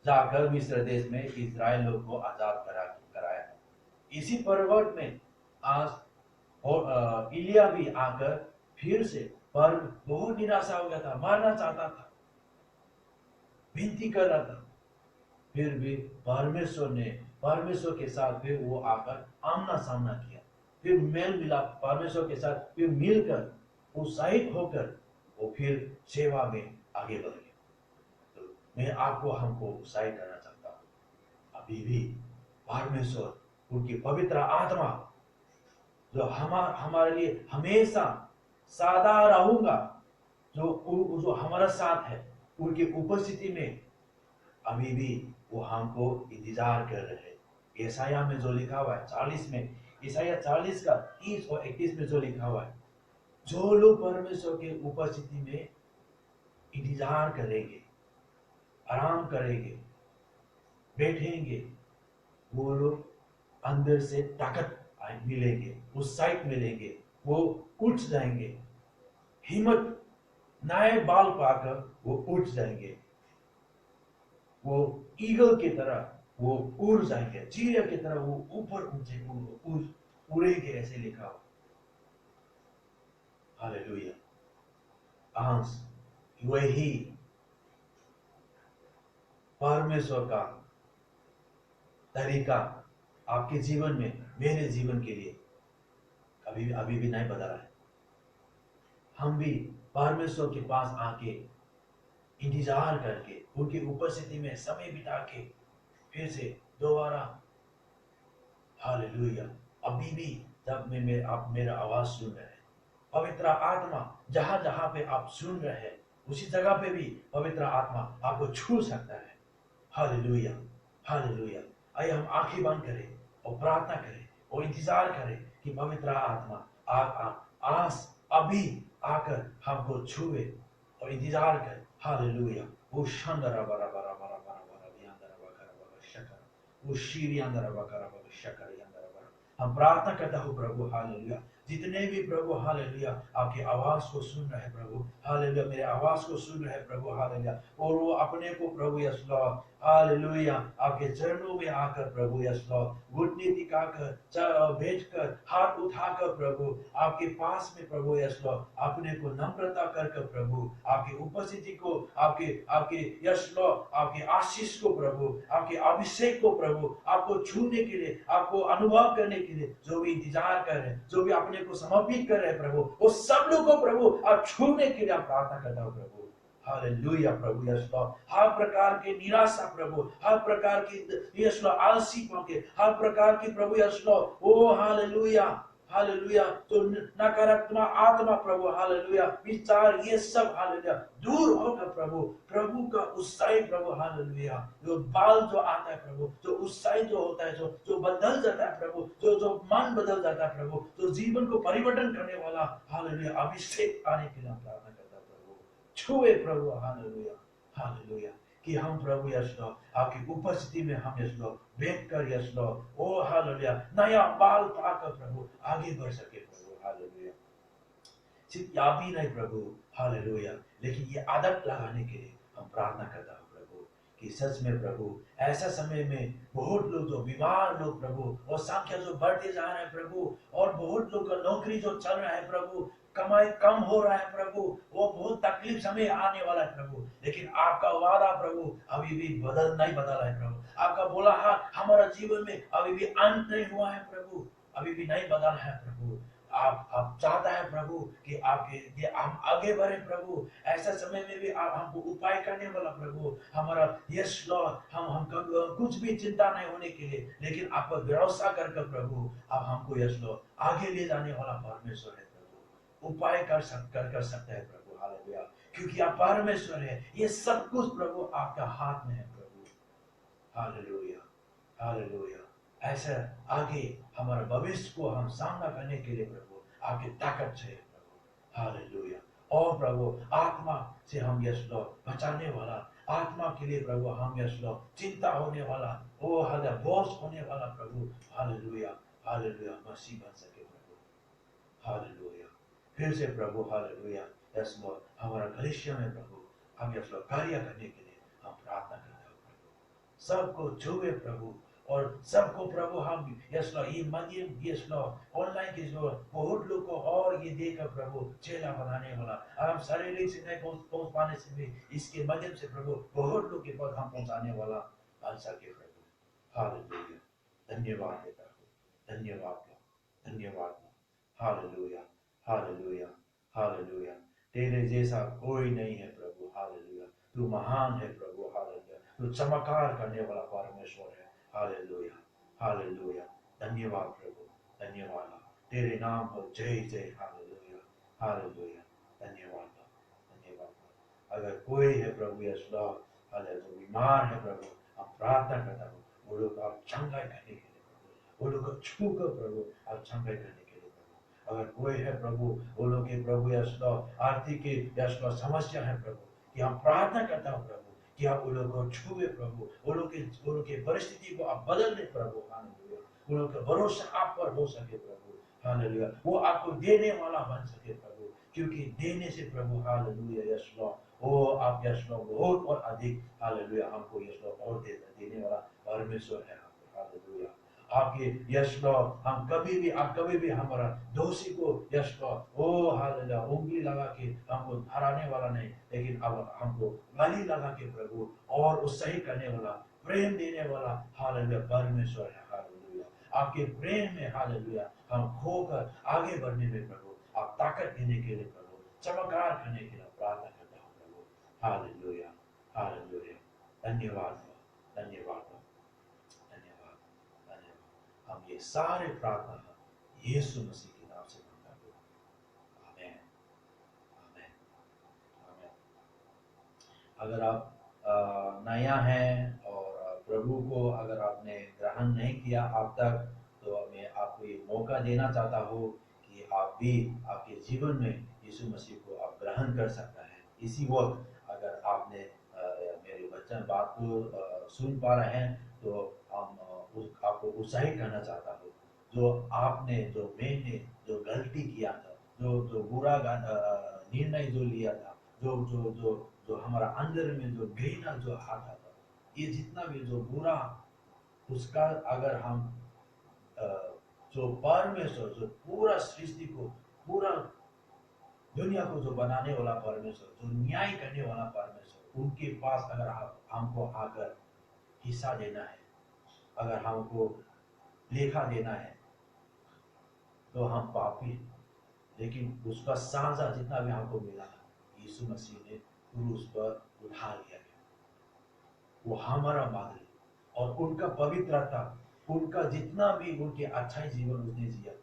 C: जाकर मिस्र देश में इजराइल लोग को आजाद कराया। इसी पर्वत में आज इलिया भी आकर फिर से पर बहुत निराशा हो गया था, मारना चाहता था, विनती कर रहा था। फिर भी परमेश्वर के साथ फिर वो आकर आमना सामना किया, फिर मेल मिला परमेश्वर के साथ, फिर मिलकर उत्साहित होकर वो फिर सेवा में आगे बढ़ गए। तो मैं हमको उत्साहित करना चाहता हूँ, अभी भी परमेश्वर उनकी पवित्र आत्मा जो हमारे लिए हमेशा सादा रहूंगा, जो हमारा साथ है, उनकी उपस्थिति में अभी भी वो हमको इंतजार कर रहे हैं। यशाया में जो लिखा हुआ है 40 में, यशाया 40 का 30 और 31 में जो लिखा हुआ है, जो लोग परमेश्वर के उपस्थिति में इंतजार करेंगे, आराम करेंगे, बैठेंगे, वो लोग अंदर से ताकत मिलेंगे, उत्साहित मिलेंगे, वो उठ जाएंगे, हिम्मत नए बाल पाकर वो उठ जाएंगे, वो ईगल की तरह वो उड़ जाएंगे, चिड़िया की तरह वो ऊपर उड़ेंगे, ऐसे लिखा हो। हालेलुया। आज वही परमेश्वर का तरीका आपके जीवन में, मेरे जीवन के लिए अभी भी नहीं बदला है। हम भी परमेश्वर के पास आके इंतजार करके, उनकी उपस्थिति में समय बिता के फिर से दोबारा, हालेलुया, अभी भी जब आप मेरा आवाज सुन रहे हैं, पवित्र आत्मा जहां जहां पे आप सुन रहे हैं, उसी जगह पे भी पवित्र आत्मा आपको छू सकता है। Hallelujah, hallelujah. आइए हम आंखें बंद करें और प्रार्थना करें और इंतजार करें कि पवित्र आत्मा आज अभी आकर हमको छुए और इंतजार करें। हालेलुया। वो शानदार बरा बरा बरा बरा बरा लियांदरा बकरा बरा शकर, वो शीरियांदरा बकरा बरा शकर यांदरा बरा। हम प्रार्थना करता हूँ प्रभु, हालेलुया, जितने भी प्रभु हालेलुया आपकी आवाज को सुन रहे हैं प्रभु, हालेलुया, मेरे आवाज को सुन रहे हैं प्रभु, हालेलुया, और वो अपने को प्रभु यस लॉर्ड, हालेलुया, आपके चरणों में आकर प्रभु यस लॉर्ड, घुटने टिकाकर बैठकर हाथ उठाकर प्रभु आपके पास में प्रभु यस लॉर्ड, अपने को नम्रता कर प्रभु आपकी उपस्थिति को, आपके आपके यस लॉर्ड, आपके आशीष को प्रभु, आपके अभिषेक को प्रभु आपको छूने के लिए, आपको अनुभव करने के लिए जो भी इंतजार कर रहे हैं, जो भी अपने को समर्पित कर रहे हैं प्रभु, वो सब लोगों को प्रभु आप छूने के लिए आप प्रार्थना करता हूँ प्रभु। हालेलुया प्रभु यस लॉर्ड, हर प्रकार के निराशा प्रभु, हर प्रकार की यस लॉर्ड आलसीपन के, हर प्रकार की प्रभु यस लॉर्ड, ओ हालेलुया, हालेलुया, तो नकारात्मक आत्मा प्रभु, हालेलुया, विचार ये सब हालेलुया दूर होकर प्रभु, प्रभु का उत्साह प्रभु, हालेलुया, जो बाल जो आता है प्रभु, जो उत्साह जो होता है, जो बदल जाता है प्रभु, जो मन बदल जाता है प्रभु, जो जीवन को परिवर्तन करने वाला हालेलुया अभिषेक आने के लिए प्रार्थना करता है प्रभु, छुए प्रभु, हालेलुया, हालेलुया, कि हम प्रभु यस लॉर्ड आपकी उपस्थिति में हम यस लॉर्ड बैठ कर यस लॉर्ड, ओ हालेलुया, नया बाल पाकर प्रभु आगे बढ़ सके प्रभु, हालेलुया। सिर्फ या भी नहीं प्रभु, हालेलुया, लेकिन ये आदत लगाने के लिए हम प्रार्थना करता हूँ प्रभु, कि सच में प्रभु ऐसा समय में बहुत लोग जो बीमार लोग प्रभु, और संख्या जो बढ़ते जा रहे हैं प्रभु, और बहुत लोग का नौकरी जो चल रहा है प्रभु, कमाई कम हो रहा है प्रभु, वो बहुत तकलीफ समय आने वाला है प्रभु, लेकिन आपका वादा प्रभु अभी भी नहीं बदला है प्रभु, आपका बोला हाथ हमारा जीवन में अभी भी अंत नहीं हुआ है प्रभु, अभी भी नहीं बदला है प्रभु। आप चाहता है प्रभु कि आपके ये हम आगे बढ़े प्रभु, ऐसा समय में भी आप हमको उपाय करने वाला प्रभु, हमारा यस लॉर्ड, हम कुछ भी चिंता नहीं होने के लिए, लेकिन आप पर भरोसा कर प्रभु आप हमको यस लॉर्ड आगे ले जाने वाला परमेश्वर है प्रभु, उपाय कर सकता है प्रभु, हालेलुया, क्योंकि आप परमेश्वर है, ये सब कुछ प्रभु आपका हाथ में है प्रभु, हालेलुया, हालेलुया। ऐसा आगे हमारा भविष्य को हम सामना करने के लिए प्रभु आपकी ताकत चाहिए प्रभु, हालेलुया, और प्रभु आत्मा से हम यस लॉर्ड बचाने वाला, आत्मा के लिए प्रभु हम यस लॉर्ड चिंता होने वाला, ओ हालेलुया बोझ होने वाला प्रभु, हालेलुया, हालेलुया, मसीह बन सके प्रभु, हालेलुया। फिर से प्रभु हालेलुया, यस लॉर्ड हमारा कलीसिया में प्रभु हम यस लॉर्ड कार्य करने के लिए हम प्रार्थना करते हैं प्रभु, सबको छुए प्रभु, और सबको प्रभु हम यस लॉर्ड ये माध्यम यस लॉर्ड ऑनलाइन के जो बहुत लोग को और ये देकर प्रभु चेला बनाने वाला, हम शारीरिक से नहीं पहुंच पाने से भी इसके माध्यम से प्रभु बहुत लोग के पास हम पहुंचाने वाला बन सके प्रभु, हालेलुया, धन्यवाद देता हूँ, धन्यवाद, धन्यवाद, हालेलुया, हालेलुया, हालेलुया, तेरे जैसा कोई नहीं है प्रभु, हालेलुया, तू महान है प्रभु, हालेलुया, तू चमत्कार करने वाला परमेश्वर है, हालेलुया, हालेलुया, धन्यवाद प्रभु, धन्यवाद, तेरे नाम पर जय जय, हालेलुया हालेलुया। धन्यवाद धन्यवाद। अगर कोई है प्रभु यीशु हालेलुया जो बीमार है प्रभु, हम प्रार्थना करता हूँ वो लोग आप चंगाई करने के लिए प्रभु, वो लोग को छू कर प्रभु आप चंगाई करने के लिए प्रभु। अगर कोई है प्रभु वो लोग के प्रभु यीशु आर्थिक के यीशु समस्या है प्रभु, कि हम प्रार्थना करता हूँ प्रभु कि आप वो लोग को छुए प्रभु, वो लोग के परिस्थिति को आप बदल दे प्रभु, हालेलुया। वो लोग का भरोसा आप पर हो सके प्रभु, हालेलुया। वो आपको देने वाला बन सके प्रभु, क्योंकि देने से प्रभु हालेलुया यीशु ओ आप यीशु बहुत और अधिक हालेलुया हमको यीशु और देने वाला परमेश्वर है, हालेलुया। आपके यीशु हम कभी भी हमारा दोषी को यीशु ओ हालेलुया उंगली लगा के हमको हराने वाला नहीं, लेकिन अब हमको गली लगा के प्रभु और उत्साही करने वाला, प्रेम देने वाला हालेलुया परमेश्वर है, हालेलुया। आपके प्रेम में हालेलुया हम खोकर आगे बढ़ने में प्रभु आप ताकत देने के लिए प्रभु, चमत्कार करने के लिए प्रार्थना करता हूँ प्रभु, हालेलुया हालेलुया। धन्यवाद धन्यवाद धन्यवाद धन्यवाद। हम ये सारे प्रार्थना यीशु मसीह के नाम से मांगता हूँ, आमीन आमीन आमीन। अगर आप नया हैं और प्रभु को अगर आपने ग्रहण नहीं किया अब तक, तो मैं आपको ये मौका देना चाहता हूँ कि आप भी आपके जीवन में यीशु मसीह को आप ग्रहण कर सकता है। इसी वक्त अगर आपने मेरे वचन बात को सुन पा रहे हैं, तो हम आपको उत्साहित करना चाहता हूँ। जो मैंने जो गलती किया था, जो बुरा निर्णय जो लिया था, जो हमारा अंदर में जो घृणा जो आता था, ये जितना भी जो बुरा, उसका अगर हम जो परमेश्वर जो पूरा सृष्टि को, पूरा दुनिया को जो बनाने वाला परमेश्वर, जो न्याय करने वाला परमेश्वर, उनके पास अगर हमको आकर हिस्सा देना है, अगर हमको लेखा देना है, तो हम पापी, लेकिन उसका साझा जितना भी हमको मिला यीशु मसीह ने क्रूस पर उठा लिया गया, वो हमारा बदले। और उनका पवित्रता, उनका जितना भी उनके अच्छा जीवन उसने जिया,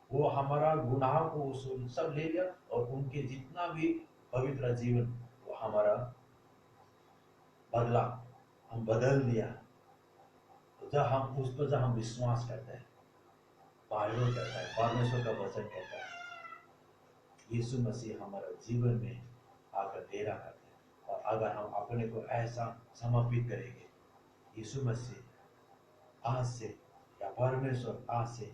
C: वो हमारा गुनाह को सब ले लिया, और उनके जितना भी पवित्र जीवन वो हमारा बदला, हम बदल लिया। तो जब हम विश्वास करते हैं, बाइबल कहता है, परमेश्वर का वचन कहता है, यीशु मसीह हमारा जीवन में आकर डेरा करते हैं। और अगर हम अपने को ऐसा समर्पित करेंगे, यीशु मसीह आज से, या परमेश्वर आज से,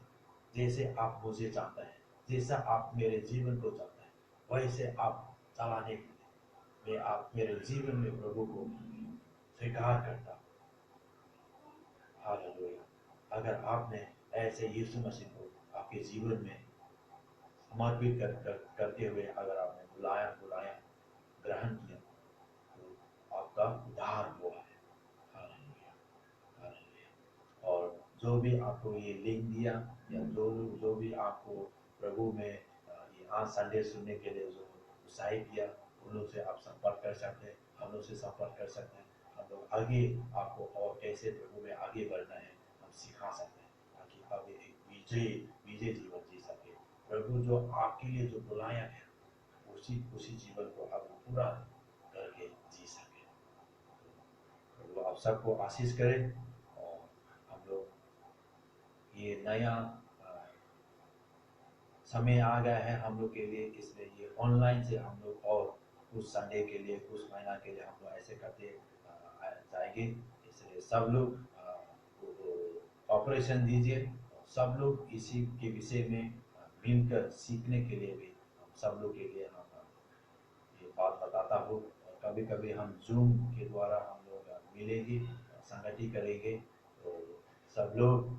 C: जैसे आप मुझे चाहते हैं, जैसा आप मेरे जीवन को चाहते हैं, वैसे आप चलाने के लिए मैं आप मेरे जीवन में प्रभु को स्वीकार करता हूँ, हालेलुया। अगर आपने ऐसे यीशु मसीह को आपके जीवन में समर्पित करते हुए अगर आपने बुलाया ग्रहण किया, तो आपका उद्धार हुआ है, हालेलुया हालेलुया। और जो भी आपको ये लिंक दिया, या जो भी आपको प्रभु में ये आज संडे सुनने के लिए जो उत्साहित किया, उन लोग से आप संपर्क कर सकते हैं, हम लोग से संपर्क कर सकते हैं। हम लोग आगे आपको और कैसे प्रभु में आगे बढ़ना है हम सिखा सकते हैं, ताकि आप एक विजय जीवन जी सके। प्रभु जो आपके लिए जो बुलाया है, उसी जीवन को आप पूरा करके जी सके। प्रभु आप सबको आशीष करें। और हम लोग ये नया समय आ गया है हम लोग के लिए, इसलिए ये ऑनलाइन से हम लोग और कुछ संडे के लिए, कुछ महीना के लिए हम लोग ऐसे करते जाएंगे। इसलिए सब लोग ऑपरेशन दीजिए, सब लोग इसी के विषय में मिलकर सीखने के लिए भी सब लोग के लिए हम ये बात बताता हूँ। और कभी कभी हम जूम के द्वारा हम लोग मिलेंगे, संगति करेंगे, तो सब लोग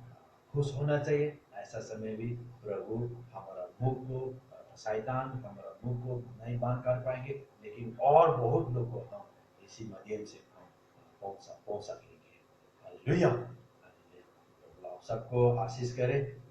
C: खुश होना चाहिए। ऐसा समय भी प्रभु हमारा मुख को, शैतान हमारा मुख को नहीं बांध कर पाएंगे, लेकिन और बहुत लोग को हम इसी माध्यम से हम पहुंच सकेंगे। हालेलुया। प्रभु आप सबको आशीष करे।